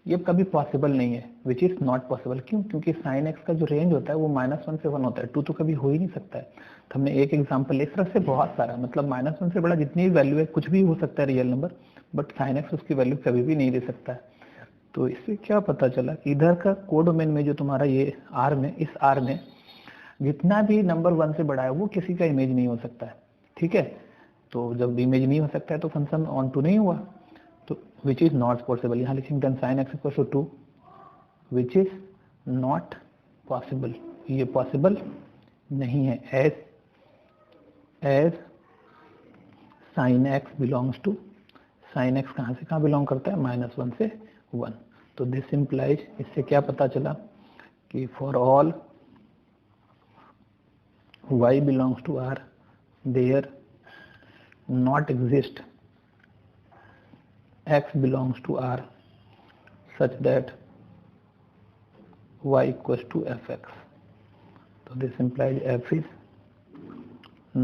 ये कभी पॉसिबल नहीं है, विच इज नॉट पॉसिबल। क्यों? क्योंकि साइन x का जो रेंज होता है वो -1 से 1 होता है, 2 तो कभी हो ही नहीं सकता है। तो हमने एक एग्जांपल, इस तरह से बहुत सारा, मतलब -1 से बड़ा जितनी भी वैल्यू है, कुछ भी हो सकता है real number, but sine x उसकी वैल्यू कभी भी नहीं दे सकता है। तो इससे क्या पता चला कि इधर का कोडोमेन में जो तुम्हारा ये R में, इस R में जितना भी नंबर 1 से बड़ा है वो किसी का इमेज नहीं हो सकता है। ठीक है, तो जब इमेज नहीं हो सकता है तो फंक्शन ऑन टू नहीं हुआ, तो विच इज नॉट पॉसिबल। यहाँ लिखेंगे then sine x equal to 2, which is not possible, ये पॉसिबल नहीं है। As sine x belongs to, sine x कहाँ से कहाँ बिलोंग करता है, -1 से 1। तो दिस इम्प्लाइज, इससे क्या पता चला कि for all y belongs to R, there not exist x belongs to R such that y equals to fx। तो this implies f is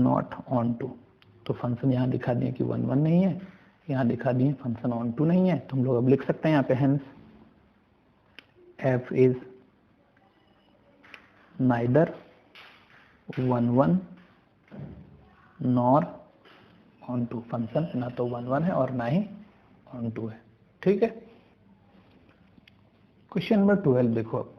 not on to। तो फंक्शन यहाँ दिखा दिए कि 1 1 नहीं है, यहाँ दिखा दिए फंक्शन ऑन टू नहीं है। तो हम लोग अब लिख सकते हैं यहाँ पे, hence f is neither 1 1 nor onto. Function ना तो 1 1 है और ना ही ऑन टू है। ठीक है, क्वेश्चन नंबर 12 देखो अब,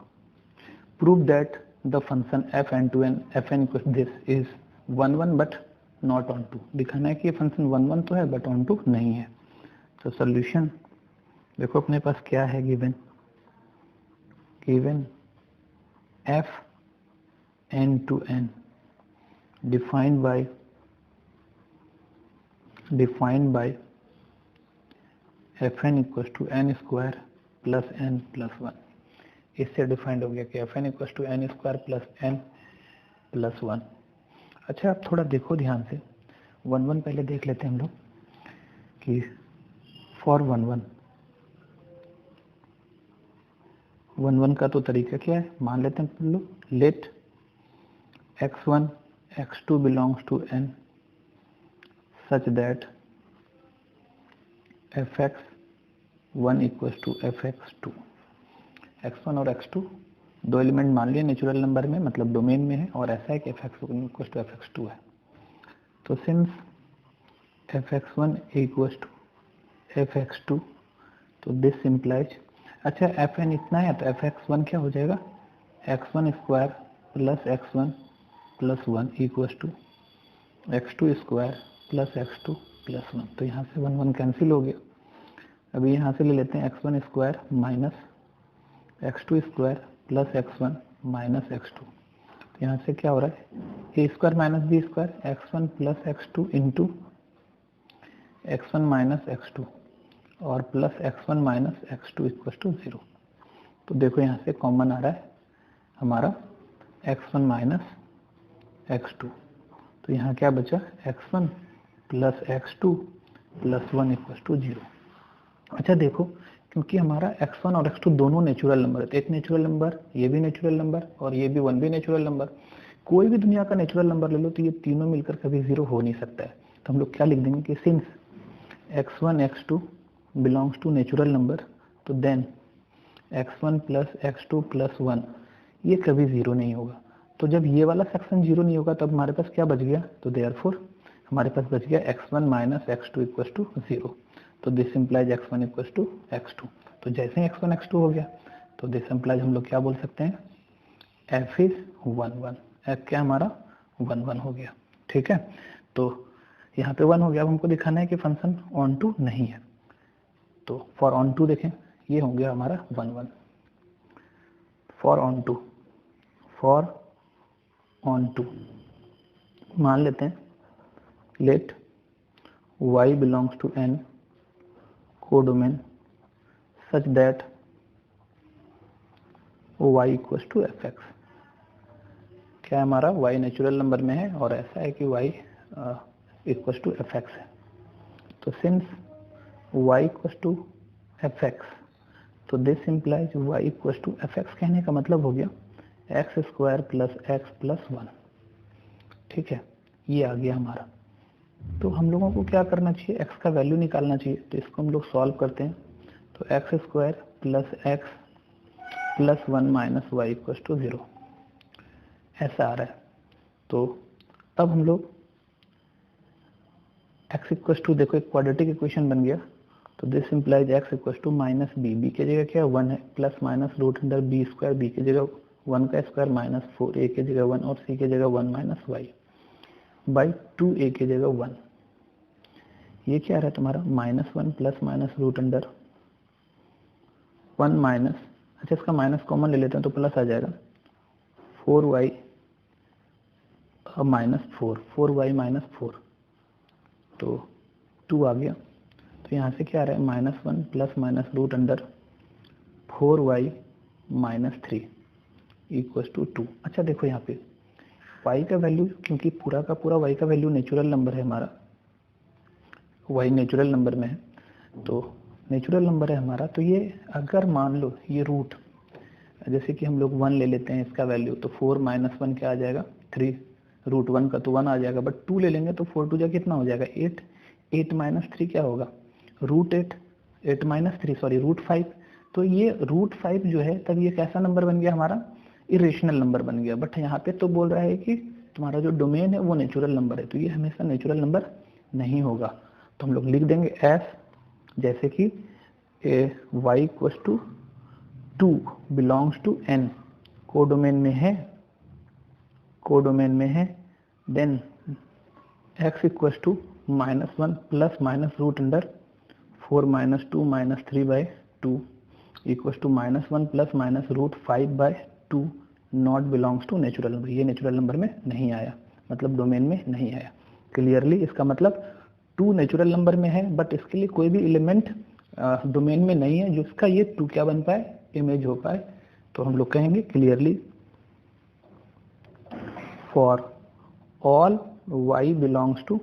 prove that the function f n to n f n equal this is 1 1 but not onto. दिखाना है कि ये फंक्शन 1 1 तो है बट ऑन टू नहीं है। तो सोल्यूशन देखो अपने पास क्या है, given f n to n defined by fn equal to n square plus n plus 1। इससे डिफाइंड हो गया कि fn equal to n square plus n plus 1। अच्छा, आप थोड़ा देखो ध्यान से, 1 1 पहले देख लेते हैं हम लोग कि फॉर 1 1 का तो तरीका क्या है, मान लेते हैं हम लोग, let x1 x2 belongs to n such that fx1 equal to fx2। x1 और x2 दो एलिमेंट मान लिए नेचुरल नंबर में, मतलब डोमेन में है, और ऐसा है कि fx1 इक्वल टू fx2 है। तो since fx1 equal to fx2, तो दिस इम्प्लाइज, अच्छा fn इतना है तो fx1 क्या हो जाएगा, x1 square plus x1 plus 1 equal to x2 square plus x2 plus 1। तो यहाँ से 1 1 कैंसिल हो गया। अभी यहाँ से ले लेते हैं x1 square minus x2 square plus x1 minus x2। तो यहाँ से क्या हो रहा है, a square minus b square, x1 plus x2 into x1 minus x2 और plus x1 minus x2 equal to 0। तो देखो यहाँ से कॉमन आ रहा है हमारा x1 माइनस x2, तो यहाँ क्या बचा x1 plus x2 plus 1 equal to 0। अच्छा देखो, क्योंकि हमारा x1 और x2 दोनों नेचुरल नंबर है, तो एक नेचुरल नंबर, ये भी नेचुरल नंबर और ये भी 1 भी नेचुरल नंबर, कोई भी दुनिया का नेचुरल नंबर ले लो तो ये तीनों मिलकर कभी 0 हो नहीं सकता है। तो हम लोग क्या लिख देंगे कि since x1 x2 belongs to natural number, तो then x1 plus x2 plus 1 ये कभी 0 नहीं होगा। तो जब ये वाला सेक्शन 0 नहीं होगा तब हमारे पास क्या बच गया, तो देयरफॉर हमारे पास बच गया x1 minus x2 equal to 0। तो this implies x1 equal to x2। तो जैसे ही x1 x2 हो गया तो दिस इम्प्लाइज हम लोग क्या बोल सकते हैं, f इज 1 1, f क्या हमारा 1 1 हो गया। ठीक है, तो यहाँ पे 1 हो गया। अब हमको दिखाना है कि फंक्शन ऑन टू नहीं है, तो फॉर ऑन टू देखें, ये हो गया हमारा 1 1। For onto, for onto मान लेते हैं let y belongs to n codomain such that y equals to fx। क्या हमारा y नेचुरल नंबर में है और ऐसा है कि y इक्वल्स टू fx है। तो since y equals to fx, तो this implies y equals to fx कहने का मतलब हो गया x square plus x plus 1। ठीक है, ये आ गया हमारा। तो हम लोगों को क्या करना चाहिए, x का वैल्यू निकालना चाहिए। तो इसको हम लोग सॉल्व करते हैं, तो x square plus x plus 1 minus y equal to 0 ऐसा आ रहा है। तो अब हम लोग x इक्वल टू, देखो एक क्वाड्रेटिक इक्वेशन बन गया, तो this implies x equal to minus b, b की जगह क्या 1 है, plus minus root under b square, b की जगह 1 का स्क्वायर माइनस 4, ए की जगह 1 और सी की जगह 1 माइनस वाई बाई 2 ए की जगह 1। ये क्या रहा है तुम्हारा -1 plus minus root under 1 minus, अच्छा इसका माइनस कॉमन ले लेते हैं तो प्लस आ जाएगा 4y माइनस 4y माइनस 4, तो 2 आ गया। तो यहाँ से क्या आ रहा है -1 plus minus root under 4y minus 3 equal to 2। अच्छा देखो यहाँ पे y का वैल्यू, क्योंकि पूरा का पूरा y का वैल्यू नेचुरल नंबर है हमारा, y नेचुरल नंबर में है, तो नेचुरल नंबर है हमारा, तो ये अगर मान लो ये रूट, जैसे कि हम लोग 1 ले लेते हैं इसका वैल्यू, तो 4 माइनस 1 क्या आ जाएगा 3, रूट 1 का तो 1 आ जाएगा, बट 2 ले लेंगे तो 4 2 जा कितना हो जाएगा 8, 8 माइनस 3 क्या होगा रूट 8, 8 माइनस 3 सॉरी रूट 5। तो ये रूट 5 जो है तब ये कैसा नंबर बन गया हमारा, इरेशनल नंबर बन गया। बट यहाँ पे तो बोल रहा है कि तुम्हारा जो डोमेन है वो नेचुरल नंबर है, तो ये हमेशा नेचुरल नंबर नहीं होगा। तो हम लोग लिख देंगे एस, जैसे कि y equal to 2 belongs to n, codomain में है, कोडोमेन में है, then x equal to -1 plus minus root under 4 minus 2 minus 3 by 2 equal to -1 plus minus root 5 by 2 not belongs to natural number. ये natural number में नहीं आया, मतलब domain में नहीं आया। क्लियरली इसका मतलब 2 नेचुरल नंबर में है, बट इसके लिए कोई भी एलिमेंट डोमेन में नहीं है जिसका ये 2 क्या बन पाए, इमेज हो पाए। तो हम लोग कहेंगे clearly for all y belongs to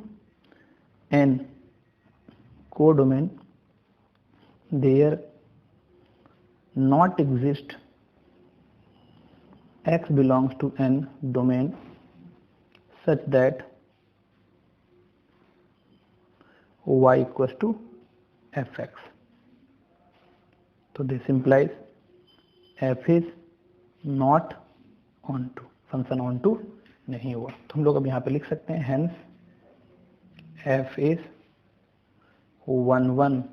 n codomain there not exist x belongs to n domain such that y equals to fx। तो this implies f is not on to, function on to नहीं हुआ। तो हम लोग अब यहाँ पे लिख सकते हैं hence f is 1 1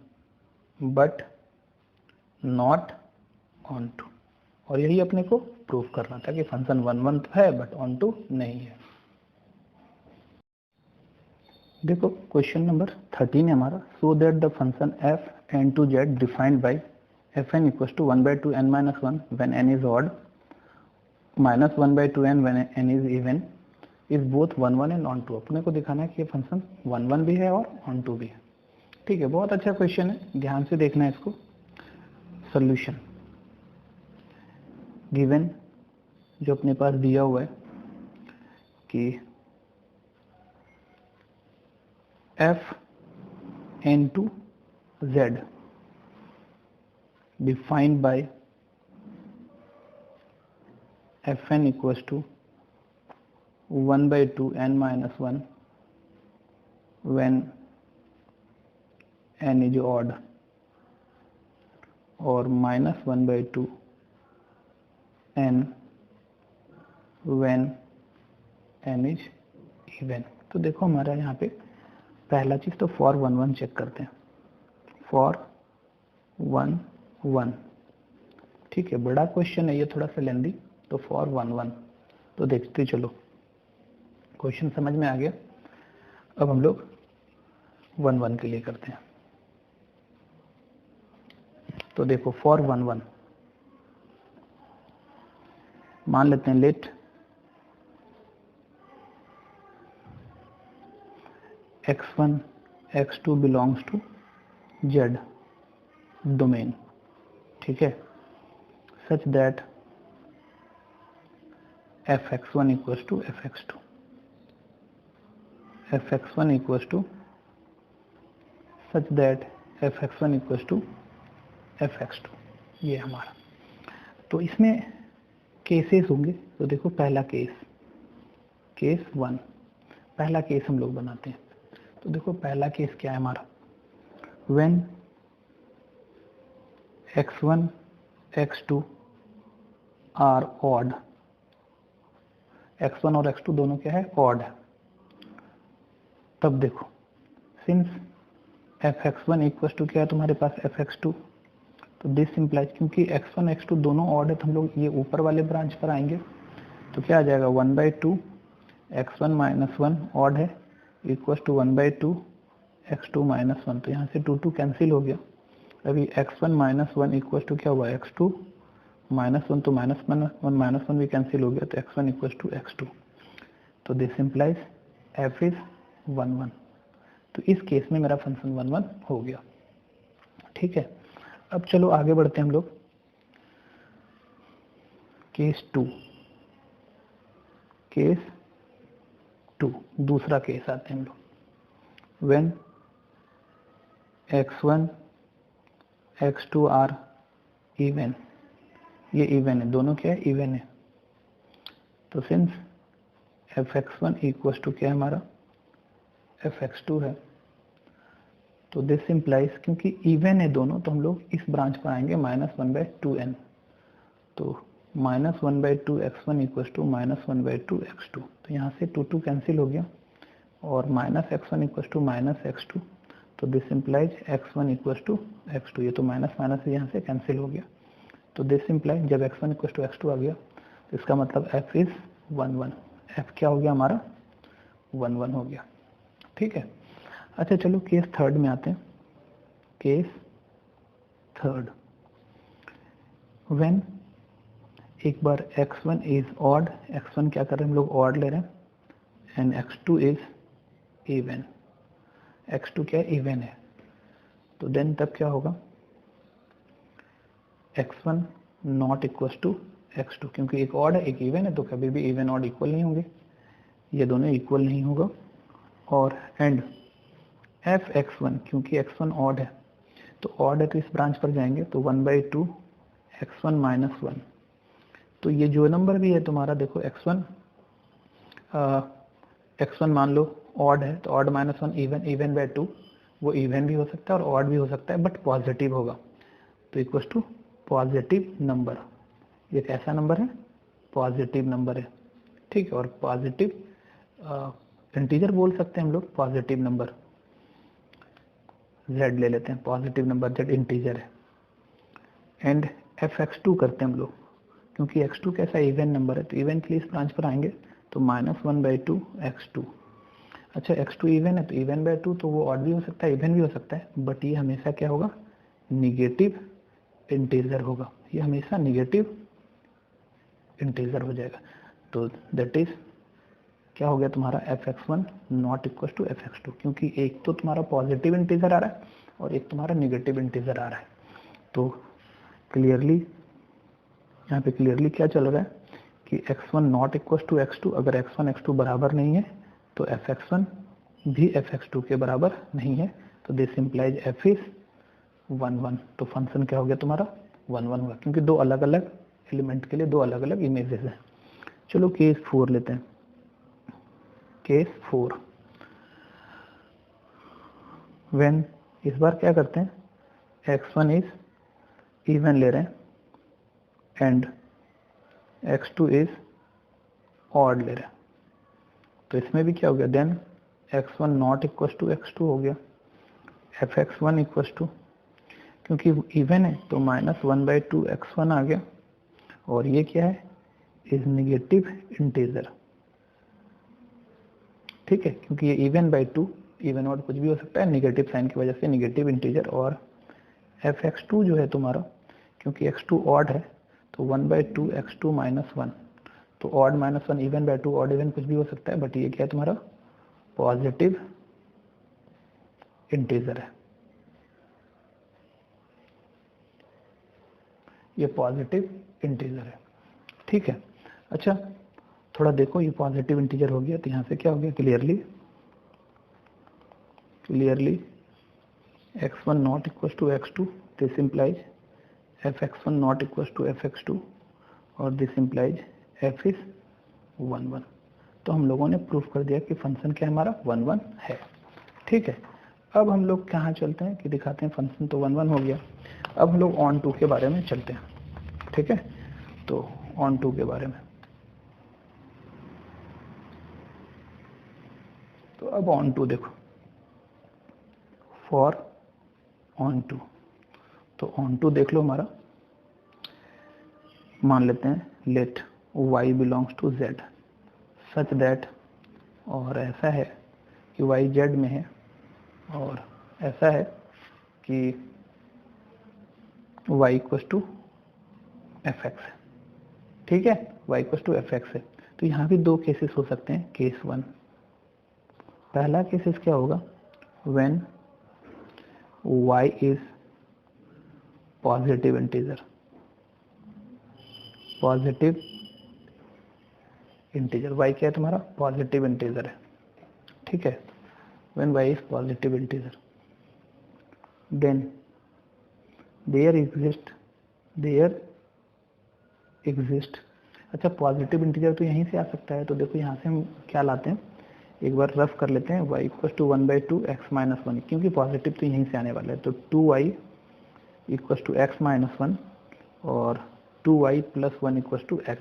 but not on to, और यही अपने को प्रूव करना था कि फंक्शन 1 1 तो है बट ऑन टू नहीं है। देखो क्वेश्चन नंबर 13 है हमारा, so that the function f n to z defined by fn equal to 1/2 n minus 1 when n is odd minus 1/2 n when n is even is both 1 1 and on to। अपने को दिखाना है कि ये function 1 1 भी है और on to भी है। ठीक है, बहुत अच्छा क्वेश्चन है, ध्यान से देखना है इसको। सोल्यूशन, गिवन जो अपने पास दिया हुआ है कि f into z defined by fn equals to 1 by 2 n minus 1 when n is odd और minus 1 by 2 n when n is even। तो देखो हमारा यहाँ पे पहला चीज तो for 1 1 चेक करते हैं। for 1 1 ठीक है, बड़ा क्वेश्चन है ये, थोड़ा सा लेंदी, तो for 1 1 तो देखते चलो, क्वेश्चन समझ में आ गया। अब हम लोग 1 1 के लिए करते हैं। तो देखो for 1 1 मान लेते हैं let x1 x2 belongs to z domain, ठीक है, such that fx1 equals to fx2, fx1 equals to such that fx1 equals to fx2, ये हमारा। तो इसमें केसेस होंगे। तो देखो पहला केस, केस 1, पहला केस हम लोग बनाते हैं। तो देखो पहला केस क्या है हमारा, when x1 x2 are odd, x1 और x2 दोनों क्या है, odd है। तब देखो since fx1 इक्वल टू क्या है तुम्हारे पास fx2, तो दिस इम्प्लाइज, क्योंकि x1 x2 दोनों ऑड है तो हम लोग ये ऊपर वाले ब्रांच पर आएंगे, तो क्या आ जाएगा 1 by 2 x1 minus 1 ऑड है equal to 1 by 2 x2 minus 1, तो यहाँ से 2 2 कैंसिल हो गया। अभी x1 minus 1 इक्वल टू क्या हुआ, x2 minus 1, तो minus 1 भी कैंसिल हो गया, तो x1 इक्वल टू x2, तो दिस इम्प्लाइज f इज 1 1। तो इस केस में मेरा फंक्शन 1 1 हो गया, ठीक है। अब चलो आगे बढ़ते हैं हम लोग, केस 2, केस 2 दूसरा केस आते हैं हम लोग, when x1 x2 are even, ये इवन है, दोनों क्या है, इवन है। तो सिंस fx1 इक्वल टू क्या है हमारा, fx2 है, तो दिस इम्प्लाइज, क्योंकि इवन है दोनों, तो हम लोग इस ब्रांच पर आएंगे -1 by 2n, तो -1 by 2 x1 equal to -1 by 2 x2, तो यहाँ से 2 2 कैंसिल हो गया, और -x1 इक्वल टू -x2, तो this implies x1 equal to x2, ये तो माइनस माइनस यहाँ से कैंसिल हो गया, तो दिस इम्प्लाइज जब x1 इक्वल टू x2 आ गया, तो इसका मतलब f इज 1 1, f क्या हो गया हमारा, 1 1 हो गया, ठीक है। अच्छा चलो केस थर्ड में आते हैं, केस थर्ड, व्हेन एक बार x1 इज ऑड, x1 क्या कर रहे हैं हम लोग, ऑड ले रहे हैं, and x2 is even, x2 क्या है, इवन है, तो देन तब क्या होगा, x1 not equal to x2, क्योंकि एक ऑड है एक इवन है, तो कभी भी इवन ऑड इक्वल नहीं होंगे, ये दोनों इक्वल नहीं होगा, और एंड fx1, क्योंकि x1 ऑड है, तो ऑड है तो इस ब्रांच पर जाएंगे, तो 1 by 2 x1 minus 1, तो ये जो नंबर भी है तुम्हारा, देखो x1 मान लो ऑड है, तो ऑड -1 इवन बाय 2, वो इवन भी हो सकता है और ऑड भी हो सकता है, बट पॉजिटिव होगा, तो इक्वल टू पॉजिटिव नंबर, ये कैसा नंबर है, पॉजिटिव नंबर है, ठीक है। और पॉजिटिव इंटीजर बोल सकते हैं हम लोग, पॉजिटिव नंबर z ले लेते हैं, पॉजिटिव नंबर z इंटीजर है, एंड fx2 करते हैं हम लोग, क्योंकि x2 कैसा इवन नंबर है, तो इवन के लिए इस ब्रांच पर आएंगे, तो -1 by 2 x2, अच्छा x2 इवन है, तो इवन बाय 2, तो वो ऑड भी हो सकता है इवन भी हो सकता है, बट ये हमेशा क्या होगा, निगेटिव इंटीजर होगा, ये हमेशा निगेटिव इंटीजर हो जाएगा, तो दैट इज क्या हो गया तुम्हारा, fx1 not equal to fx2, क्योंकि एक तो तुम्हारा पॉजिटिव इंटीजर आ रहा है और एक तुम्हारा निगेटिव इंटीजर आ रहा है, तो क्लियरली यहाँ पे क्लियरली क्या चल रहा है कि x1 not equal to x2, अगर x1 x2 बराबर नहीं है तो fx1 भी fx2 के बराबर नहीं है, तो दिस इम्प्लाइज f इज 1 1। तो फंक्शन क्या हो गया तुम्हारा 1 1 हुआ, क्योंकि दो अलग अलग एलिमेंट के लिए दो अलग अलग इमेजेस हैं। चलो केस 4 लेते हैं। केस 4 व्हेन, इस बार क्या करते हैं x1 इज इवन ले रहे हैं एंड x2 इज ऑड ले रहे हैं, तो इसमें भी क्या हो गया then x1 not equal to x2 हो गया, fx1 इक्वल टू, क्योंकि इवन है तो -1/2 x1 आ गया, और ये क्या है इज निगेटिव इंटीजर। ठीक है, क्योंकि ये इवन बाई 2, इवन और कुछ भी हो सकता है, निगेटिव साइन की वजह से निगेटिव इंटीजर। और fx2 जो है तुम्हारा, क्योंकि x2 ऑड है तो 1/2 x2 -1, तो odd -1 even by 2, odd even कुछ भी हो सकता है, बट ये क्या है तुम्हारा पॉजिटिव इंटीजर है, ये पॉजिटिव इंटीजर है। ठीक है, अच्छा थोड़ा देखो, ये पॉजिटिव इंटीजर हो गया तो यहाँ से क्या हो गया clearly x1 not equal to x2, this implies fx1 not equal to fx2, और दिस इम्प्लाइज f इज 1 1। तो हम लोगों ने प्रूफ कर दिया कि फंक्शन क्या हमारा 1 1 है। ठीक है, अब हम लोग कहाँ चलते हैं कि दिखाते हैं फंक्शन तो 1 1 हो गया, अब हम लोग ऑन टू के बारे में चलते हैं। ठीक है, तो ऑन टू के बारे में, तो अब ऑन टू देखो, फॉर ऑन टू, तो ऑन टू देख लो हमारा, मान लेते हैं let y belongs to z such that, और ऐसा है कि y z में है, और ऐसा है कि y equal to F x है। ठीक है, y equal to F x है। तो यहाँ भी दो केसेस हो सकते हैं। केस 1, पहला केसेस क्या होगा, when y is positive integer, positive integer, y क्या है तुम्हारा पॉजिटिव इंटीजर है। ठीक है, when y is positive integer, then there exist, अच्छा पॉजिटिव इंटीजर तो यहीं से आ सकता है, तो देखो यहाँ से हम क्या लाते हैं, एक बार रफ कर लेते हैं, y equal to 1/2 x minus 1, क्योंकि पॉजिटिव तो यहीं से आने वाला है, तो 2y equal to x minus 1 और 2y plus 1 equal to x,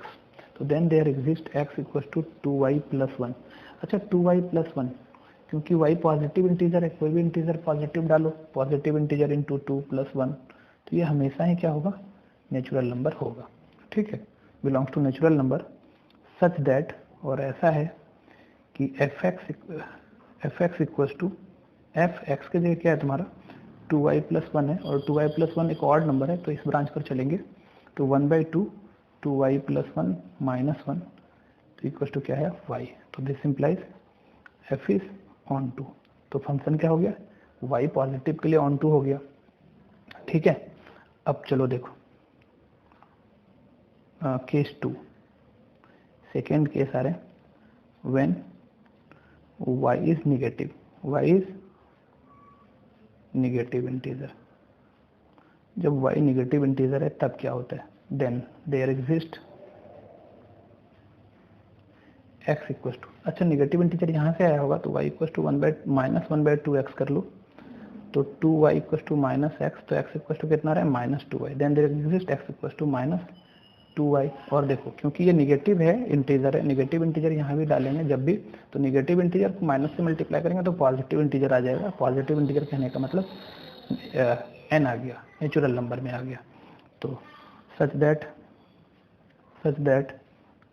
तो then there exist x equal to 2y plus 1। अच्छा 2y प्लस 1, क्योंकि y पॉजिटिव इंटीजर है, कोई भी इंटीजर पॉजिटिव डालो, पॉजिटिव इंटीजर इंटू 2 प्लस 1, तो ये हमेशा ही क्या होगा नेचुरल नंबर होगा। ठीक है, belongs to natural number such that, और ऐसा है कि F x equal to F x के जगह क्या है तुम्हारा 2y प्लस 1 है, और 2y प्लस 1 एक ऑड नंबर है, तो इस ब्रांच पर चलेंगे, तो 1/2 2y प्लस 1 माइनस 1, तो इक्वल टू क्या है y, तो this implies f is onto. तो फंक्शन क्या हो गया y पॉजिटिव के लिए ऑन टू हो गया। ठीक है, अब चलो देखो केस 2, सेकेंड केस आ रहे हैं when y is negative, y is negative integer, जब y निगेटिव इंटीजर है तब क्या होता है, then there exist x equal to, अच्छा निगेटिव इंटीजर यहाँ से आया होगा तो y इक्वल टू -1/2x कर लो, तो 2y इक्वल टू -x, तो x इक्वल टू कितना रहा है -2y, then there exist x equal to -2y। और देखो क्योंकि ये निगेटिव है इंटीजर है, निगेटिव इंटीजर यहाँ भी डालेंगे जब भी, तो निगेटिव इंटीजर को माइनस से मल्टीप्लाई करेंगे तो पॉजिटिव इंटीजर आ जाएगा। पॉजिटिव इंटीजर कहने का मतलब n आ गया, नेचुरल नंबर में आ गया, तो such that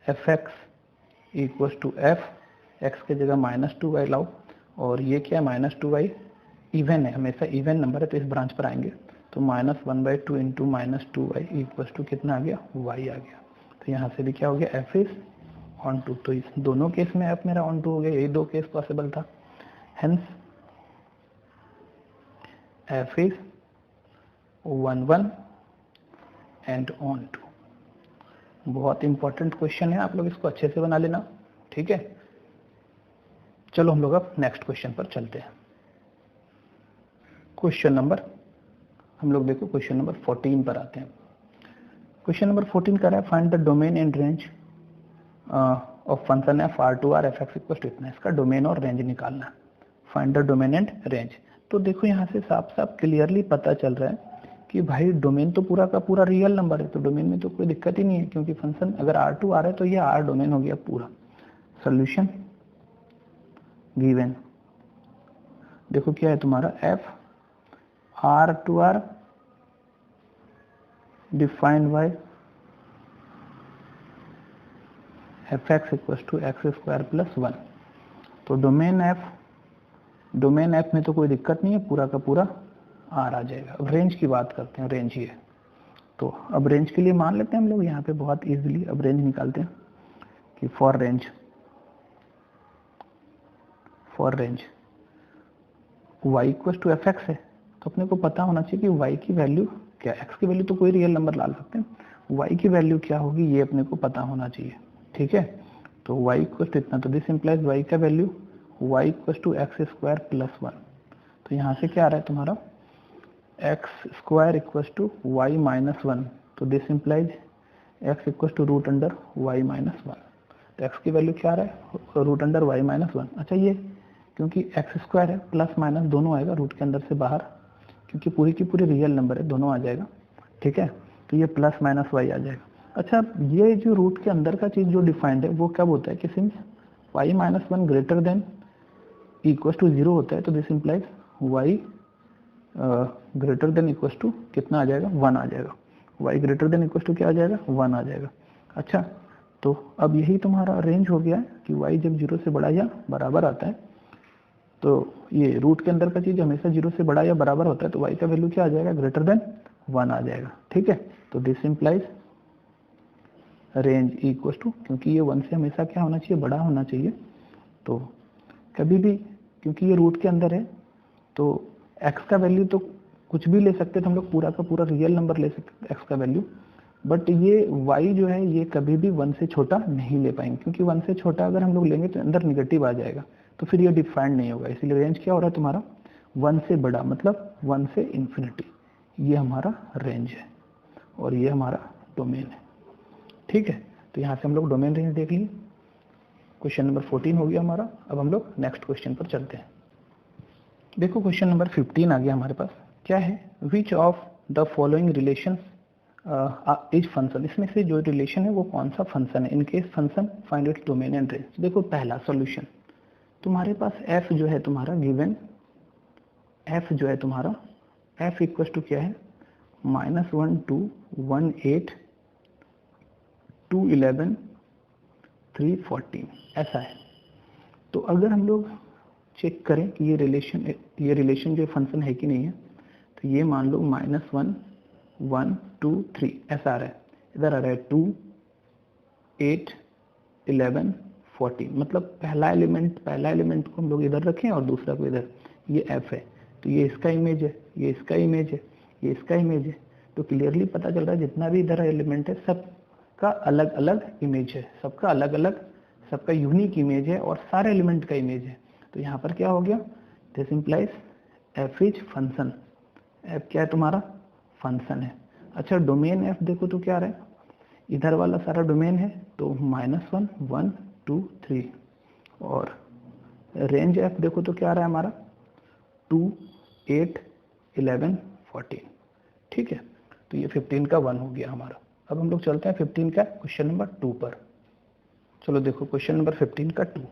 f x equal to F x के जगह -2y लाओ, और ये क्या है -2y इवन है, हमेशा इवन नंबर है, तो इस ब्रांच पर आएंगे, तो -1/2 इंटू -2y इक्वल टू कितना आ गया y आ गया। तो यहाँ से भी क्या हो गया f इज ऑन टू, तो इस दोनों केस में f मेरा ऑन टू हो गया, यही दो केस पॉसिबल था, hence f is 1 1 and onto. बहुत इंपॉर्टेंट क्वेश्चन है, आप लोग इसको अच्छे से बना लेना, ठीक है। चलो हम लोग अब नेक्स्ट क्वेश्चन पर चलते हैं। क्वेश्चन नंबर, हम लोग देखो क्वेश्चन नंबर 14 पर आते हैं। क्वेश्चन नंबर 14 कर रहा है find the domain and range of function f R to R f x equal to इतना। इसका डोमेन और रेंज निकालना है, find the domain and range. तो देखो यहाँ से साफ साफ क्लियरली पता चल रहा है कि भाई डोमेन तो पूरा का पूरा रियल नंबर है, तो डोमेन में तो कोई दिक्कत ही नहीं है, क्योंकि फंक्शन अगर आर टू आर है तो ये आर डोमेन हो गया पूरा। सोल्यूशन गिवन, देखो क्या है तुम्हारा, f R to R defined by f x equal to x square plus 1। तो डोमेन एफ में तो कोई दिक्कत नहीं है, पूरा का पूरा आर आ जाएगा। अब रेंज की बात करते हैं, रेंज ये, तो अब रेंज के लिए मान लेते हैं हम लोग यहाँ पे बहुत इजीली, अब रेंज निकालते हैं कि for range y equal to F x है, तो अपने को पता होना चाहिए कि y की वैल्यू क्या, x की वैल्यू तो कोई रियल नंबर ला सकते हैं, y की वैल्यू क्या होगी ये अपने को पता होना चाहिए, ठीक है। तो y इक्वल टू इतना, तो दिस इंप्लाइज y का value y equal to x square plus 1। तो यहाँ से क्या आ रहा है तुम्हारा, x square equal to y minus 1, तो this implies x equal to root under y minus 1। तो एक्स की वैल्यू क्या आ रहा है, रूट अंडर वाई माइनस 1। अच्छा ये क्योंकि एक्स स्क्वायर है, प्लस माइनस दोनों आएगा रूट के अंदर से बाहर, क्योंकि पूरी की पूरी रियल नंबर है, दोनों आ जाएगा, ठीक है। तो ये प्लस माइनस वाई आ जाएगा। अच्छा ये जो रूट के अंदर का चीज़ जो डिफाइंड है वो कब होता है कि since y minus 1 greater than equal to 0 होता है, तो this implies y greater than equal to कितना आ जाएगा, 1 आ जाएगा। y greater than equal to क्या आ जाएगा, 1 आ जाएगा। अच्छा तो अब यही तुम्हारा रेंज हो गया है कि y जब 0 से बड़ा या बराबर आता है, तो ये रूट के अंदर का चीज़ हमेशा 0 से बड़ा या बराबर होता है, तो y का वैल्यू क्या आ जाएगा, ग्रेटर देन 1 आ जाएगा, ठीक है। तो this implies range equal to, क्योंकि ये 1 से हमेशा क्या होना चाहिए, बड़ा होना चाहिए, तो कभी भी क्योंकि ये रूट के अंदर है तो x का वैल्यू तो कुछ भी ले सकते थे हम लोग, पूरा का पूरा रियल नंबर ले सकते थे x का वैल्यू, बट ये y जो है ये कभी भी 1 से छोटा नहीं ले पाएंगे, क्योंकि 1 से छोटा अगर हम लोग लेंगे तो अंदर निगेटिव आ जाएगा, तो फिर ये डिफाइंड नहीं होगा। इसलिए रेंज क्या हो रहा है तुम्हारा, 1 से बड़ा, मतलब 1 से इन्फिनिटी, ये हमारा रेंज है और ये हमारा डोमेन है, ठीक है। तो यहाँ से हम लोग डोमेन रेंज देख लिए, क्वेश्चन नंबर 14 हो गया हमारा। अब हम लोग नेक्स्ट क्वेश्चन पर चलते हैं। देखो क्वेश्चन नंबर 15 आ गया हमारे पास, क्या है, विच of the following relation is function. इसमें से जो रिलेशन है वो कौन सा फंक्शन है, in case function find its domain and range. देखो पहला सॉल्यूशन, तुम्हारे पास f जो है तुम्हारा गिवन, f जो है तुम्हारा, f इक्वल टू क्या है, -1 2 1 8 2 11 3 14 ऐसा है। तो अगर हम लोग चेक करें कि ये रिलेशन जो फंक्शन है कि नहीं है, तो ये मान लो -1 1 2 3 ऐसा आ रहा है, इधर आ रहा है 2 8 11 14, मतलब पहला एलिमेंट को हम लोग इधर रखें और दूसरा को इधर, ये f है, तो ये इसका इमेज है, ये इसका इमेज है, ये इसका इमेज है। तो क्लियरली पता चल रहा है जितना भी इधर एलिमेंट है सबका अलग अलग इमेज है, सबका अलग अलग, सबका यूनिक इमेज है और सारे एलिमेंट का इमेज है। तो यहाँ पर क्या हो गया, this implies f is function, f क्या है तुम्हारा, फंक्शन है। अच्छा डोमेन f देखो तो क्या आ रहा है, इधर वाला सारा डोमेन है, तो -1 1 2 3, और रेंज f देखो तो क्या आ रहा है हमारा, 2 8 11 14, ठीक है। तो ये 15 का 1 हो गया हमारा। अब हम लोग चलते हैं 15 का क्वेश्चन नंबर 2 पर। चलो देखो क्वेश्चन नंबर 15 का 2,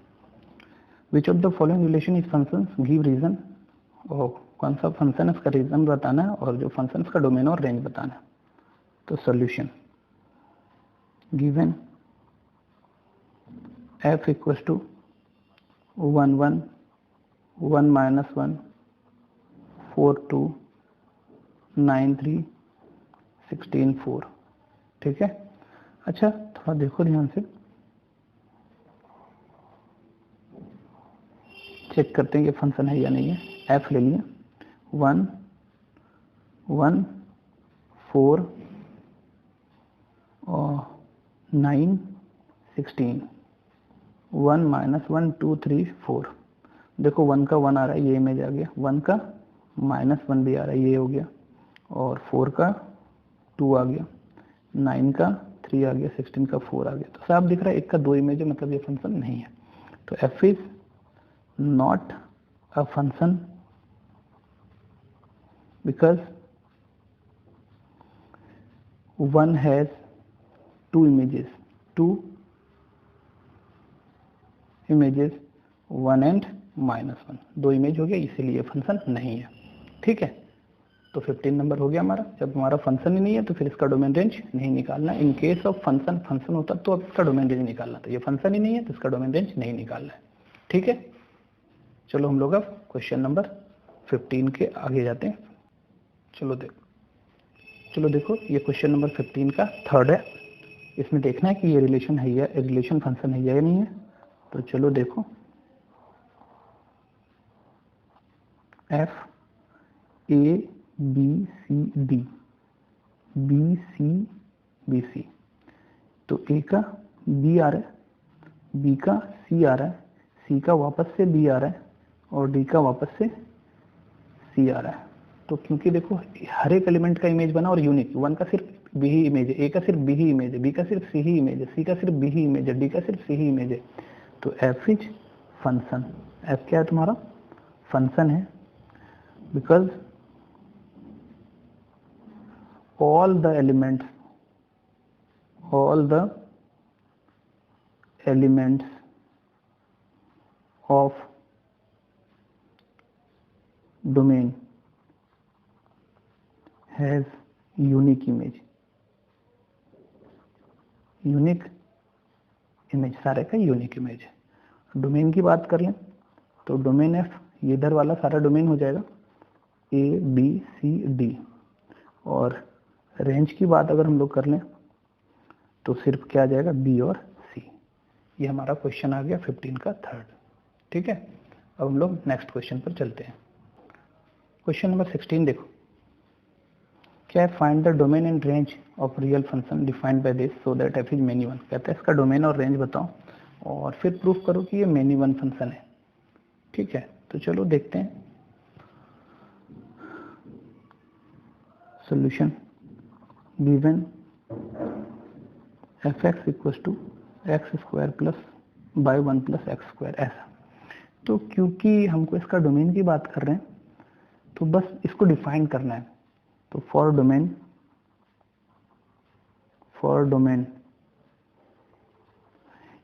which of the following relation is function, give reason, और कौन सा फंक्शन है उसका रीजन बताना है और जो फंक्शन का डोमेन और रेंज बताना है। तो solution given f equal to 1 1 1 -1 4 2 9 3 16 4, ठीक है। अच्छा थोड़ा देखो ध्यान से, चेक करते हैं कि फंक्शन है या नहीं है। f ले लिया, 1 1 4 और 9, 16, 1 - 1 2 3 4। देखो 1 का 1 आ रहा है, ये इमेज आ गया, 1 का -1 भी आ रहा है, ये हो गया, और 4 का 2 आ गया, 9 का 3 आ गया, 16 का 4 आ गया। तो साफ दिख रहा है 1 का 2 इमेज है, मतलब ये फंक्शन नहीं है। तो f is not a function because 1 has 2 images, 1 and -1, 2 image हो गया, इसीलिए फंक्शन नहीं है। ठीक है, तो 15 नंबर हो गया हमारा। जब हमारा फंक्शन ही नहीं है तो फिर इसका डोमेन रेंज नहीं निकालना। इन केस ऑफ फंक्शन होता तो अब इसका डोमेन रेंज निकालना। तो ये फंक्शन ही नहीं है तो इसका डोमेन रेंज नहीं निकालना है। ठीक है, चलो हम लोग अब क्वेश्चन नंबर 15 के आगे जाते हैं। चलो देखो ये क्वेश्चन नंबर 15 का थर्ड है। इसमें देखना है कि ये रिलेशन है या रिलेशन फंक्शन है या नहीं है। तो चलो देखो, f a b c d b c b c, तो a का b आ रहा है, b का c आ रहा है, c का वापस से b आ रहा है, और d का वापस से c आ रहा है। तो क्योंकि देखो हर एक एलिमेंट का इमेज बना और यूनिक, 1 का सिर्फ b ही इमेज है, a का सिर्फ b ही इमेज है, b का सिर्फ c ही इमेज है, c का सिर्फ b ही इमेज है, d का सिर्फ c ही इमेज है। तो f इज फंक्शन। f क्या है तुम्हारा? फंक्शन है, because all the elements of domain has unique image, सारे का यूनिक इमेज है। डोमेन की बात कर लें तो डोमेन एफ, ये इधर वाला सारा डोमेन हो जाएगा ए बी सी डी, और रेंज की बात अगर हम लोग कर लें तो सिर्फ क्या आ जाएगा, बी और सी। ये हमारा क्वेश्चन आ गया 15 का थर्ड। ठीक है, अब हम लोग नेक्स्ट क्वेश्चन पर चलते हैं। क्वेश्चन नंबर 16 देखो, क्या है? Find the domain and range of real function defined by this so that F is many one. कहता है इसका डोमेन और रेंज बताओ और फिर प्रूफ करो कि ये मेनी वन फंक्शन है। ठीक है, तो चलो देखते हैं solution. Given fx equal to x square plus by 1 plus x square, ऐसा। तो क्योंकि हमको इसका डोमेन की बात कर रहे हैं तो बस इसको डिफाइन करना है। तो फॉर डोमेन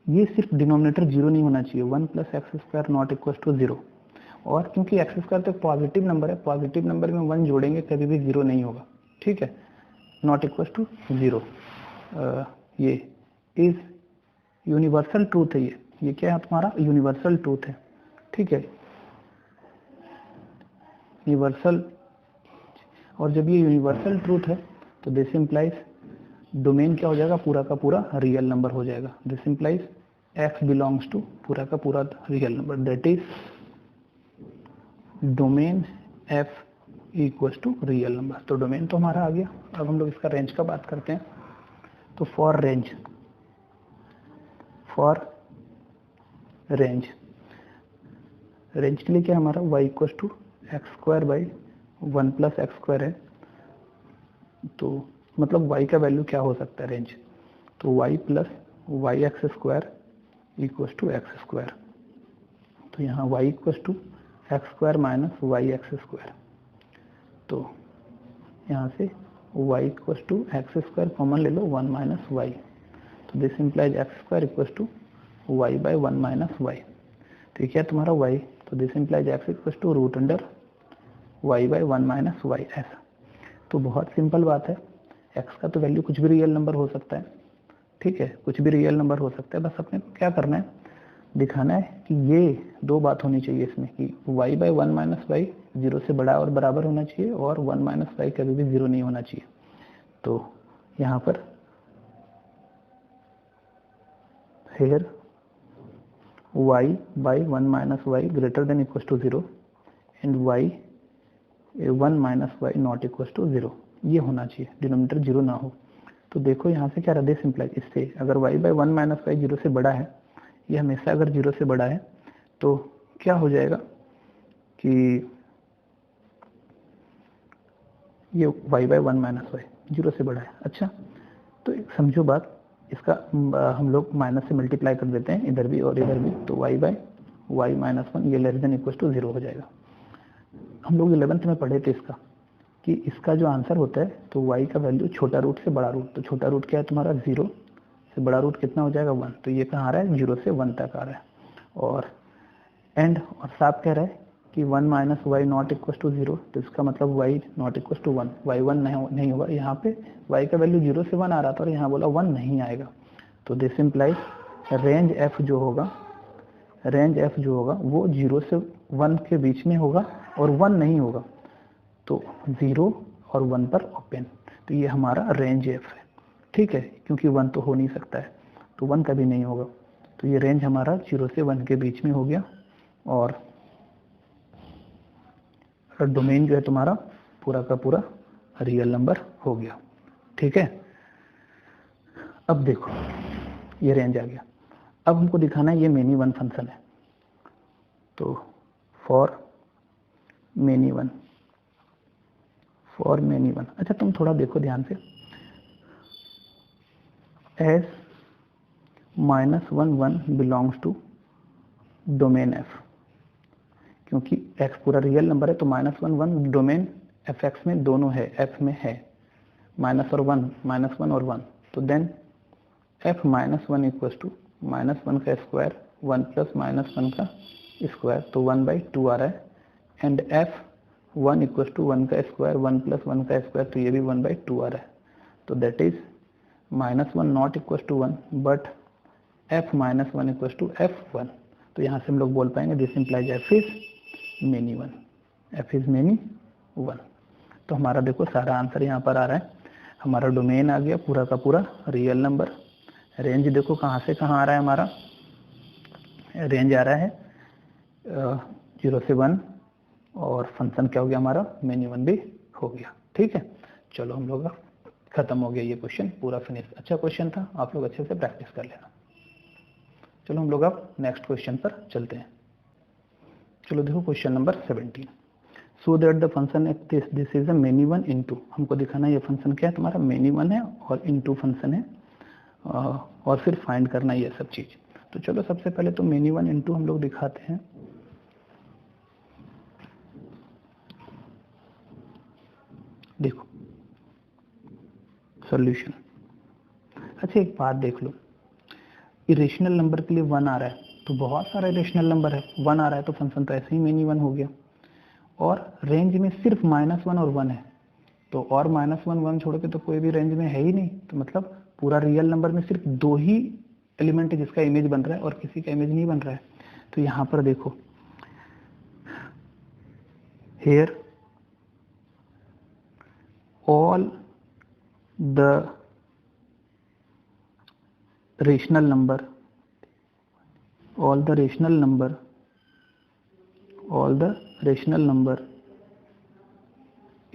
ये सिर्फ डिनोमिनेटर 0 नहीं होना चाहिए, 1 plus x square not equal to 0। और क्योंकि एक्स स्क्वायर तो पॉजिटिव नंबर है, पॉजिटिव नंबर में 1 जोड़ेंगे कभी भी 0 नहीं होगा। ठीक है, नॉट इक्वल टू 0। ये इज यूनिवर्सल ट्रूथ है। ये क्या है तुम्हारा? यूनिवर्सल ट्रूथ है। ठीक है, यूनिवर्सल, और जब ये यूनिवर्सल ट्रूथ है तो दिस इंप्लाइज डोमेन क्या हो जाएगा? पूरा का पूरा रियल नंबर हो जाएगा। This implies x belongs to पूरा का पूरा real number, that is domain f equals to real number. तो डोमेन तो हमारा आ गया। अब हम लोग इसका रेंज का बात करते हैं। तो फॉर रेंज के लिए क्या हमारा y equals to x square by 1 plus x square है। तो मतलब y का वैल्यू क्या हो सकता है? रेंज तो y plus y x square equals to x square. तो यहाँ y equals to x square minus y x square. तो यहाँ से y equals to x square common ले लो, 1 माइनस वाई। तो this implies x square equals to y by 1 minus y. तो क्या है तुम्हारा y? तो this implies x equals to root under y by 1 minus y, ऐसा। तो बहुत सिंपल बात है, x का तो वैल्यू कुछ भी रियल नंबर हो सकता है। ठीक है, कुछ भी रियल नंबर हो सकता है। बस अपने को क्या करना है, दिखाना है कि ये दो बात होनी चाहिए इसमें कि y बाई 1 माइनस वाई 0 से बड़ा और बराबर होना चाहिए, और 1 माइनस वाई कभी भी 0 नहीं होना चाहिए। तो यहाँ पर here y by 1 minus y greater than equal to 0 and y 1 minus y not equal to 0, ये होना चाहिए, डिनोमिनेटर 0 ना हो। तो देखो यहाँ से क्या रहा, दिस इम्प्लाइज, इससे अगर y बाई 1 माइनस वाई 0 से बड़ा है, ये हमेशा अगर 0 से बड़ा है तो क्या हो जाएगा कि ये y बाई 1 माइनस वाई 0 से बड़ा है। अच्छा, तो समझो बात, इसका हम लोग माइनस से मल्टीप्लाई कर देते हैं इधर भी और इधर भी, तो y बाई वाई माइनस 1 ये लेस देन इक्वल टू 0 हो जाएगा। हम लोग 11th में पढ़े थे इसका कि इसका जो आंसर होता है तो y का वैल्यू छोटा रूट से बड़ा रूट, तो छोटा रूट क्या है तुम्हारा 0 से बड़ा रूट कितना हो जाएगा 1, तो ये कहाँ आ रहा है 0 से 1 तक आ रहा है। और एंड और साफ कह रहा है कि 1 minus y not equal to 0, तो इसका मतलब y not equal to 1, y 1 नहीं होगा। यहाँ पे y का वैल्यू 0 से 1 आ रहा था और यहाँ बोला 1 नहीं आएगा, तो दिस इम्प्लाइज रेंज f जो होगा, रेंज f जो होगा वो 0 से 1 के बीच में होगा और 1 नहीं होगा, तो 0 और 1 पर ओपन, तो ये हमारा रेंज f है। ठीक है, क्योंकि 1 तो हो नहीं सकता है तो 1 कभी नहीं होगा, तो ये रेंज हमारा 0 से 1 के बीच में हो गया। और डोमेन जो है तुम्हारा पूरा का पूरा रियल नंबर हो गया। ठीक है, अब देखो ये रेंज आ गया। अब हमको दिखाना है ये मेनी वन फंक्शन है, तो for many one, for many one. अच्छा तुम थोड़ा देखो ध्यान से, as -1 belongs to domain f, क्योंकि x पूरा रियल नंबर है तो -1 डोमेन एफ एक्स में दोनों है, f में है माइनस और 1, -1 और 1, तो देन f -1 इक्वल टू -1 का स्क्वायर 1 प्लस -1 का स्क्वायर, तो 1/2 आ रहा है। एंड f 1 इक्वल टू 1 का स्क्वायर 1 प्लस 1 का स्क्वायर, तो ये भी 1/2 आ रहा है, तो that is -1 not equal to 1 but f -1 equal to f1, तो यहाँ से हम लोग बोल पाएंगे this implies f is many one, f is many one. तो हमारा देखो सारा आंसर यहाँ पर आ रहा है, हमारा डोमेन आ गया पूरा का पूरा रियल नंबर। रेंज देखो कहाँ से कहाँ आ रहा है, हमारा रेंज आ रहा है 0 से 1, और फंक्शन क्या हो गया हमारा मेनी वन भी हो गया। ठीक है, चलो हम लोग खत्म हो गया ये क्वेश्चन पूरा फिनिश। अच्छा क्वेश्चन था, आप लोग अच्छे से प्रैक्टिस कर लेना। चलो हम लोग अब नेक्स्ट क्वेश्चन पर चलते हैं। चलो देखो question number 17, so that the function this is a many one into, हमको दिखाना ये फंक्शन क्या है तुम्हारा मेनी वन है और इनटू फंक्शन है, और फिर फाइंड करना ये सब चीज। तो चलो सबसे पहले तो मेनी वन इनटू हम लोग दिखाते हैं। देखो सॉल्यूशन, अच्छा एक बात देख लो, इरेशनल नंबर के लिए 1 आ रहा है तो बहुत सारा इरेशनल नंबर है, 1 आ रहा है तो फंक्शन तो ऐसे ही मेनी वन हो गया, और रेंज में सिर्फ -1 और 1 है, तो और -1 1 छोड़ के तो कोई भी रेंज में है ही नहीं, तो मतलब पूरा रियल नंबर में सिर्फ 2 ही एलिमेंट है जिसका इमेज बन रहा है और किसी का इमेज नहीं बन रहा है। तो यहाँ पर देखो here all the rational number, all the rational number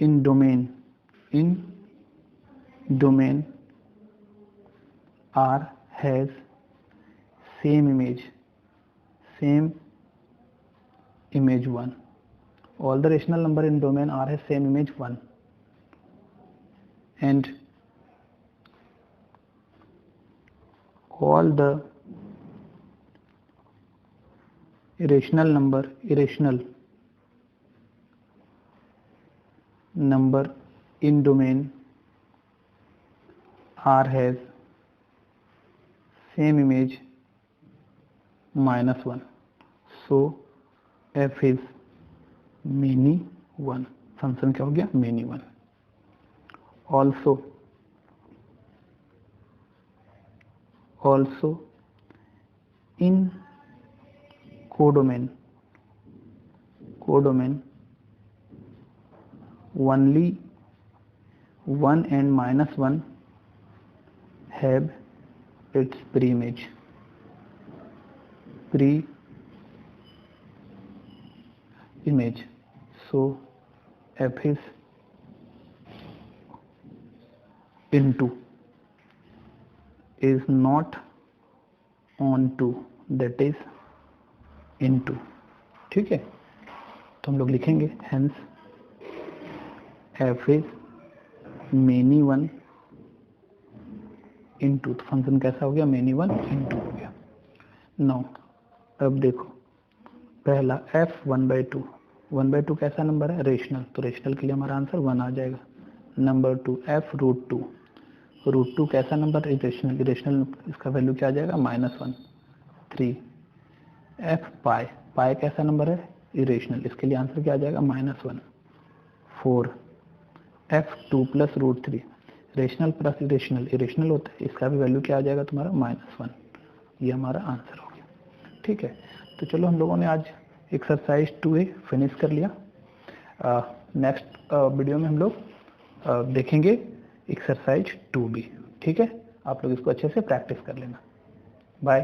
in domain R has same image 1, all the rational number in domain R has same image 1, and all the irrational number in domain R has same image -1, so f is many one, function क्या हो गया many one। also in codomain only 1 and -1 have its pre-image, so f is into is not onto, that is into. ठीक है, तो हम लोग लिखेंगे hence f is many one into. तो फंक्शन कैसा हो गया, मेनी वन इन टू हो गया। नाउ अब देखो, पहला एफ 1/2, 1/2 कैसा नंबर है, रेशनल, तो रेशनल के लिए हमारा आंसर 1 आ जाएगा। नंबर 2 एफ √2, √2 कैसा नंबर है, इरेशनल, इरेशनल इसका वैल्यू क्या आ जाएगा, -1। 3 एफ पाई, पाई कैसा नंबर है, इरेशनल, इसके लिए आंसर क्या आ जाएगा, -1। 4 F 2 + √3, rational plus irrational, irrational होता है, इसका भी वैल्यू क्या आ जाएगा तुम्हारा, -1। ये हमारा आंसर हो गया। ठीक है, तो चलो हम लोगों ने आज एक्सरसाइज 2A फिनिश कर लिया। नेक्स्ट वीडियो में हम लोग देखेंगे एक्सरसाइज 2B। ठीक है, आप लोग इसको अच्छे से प्रैक्टिस कर लेना। बाय।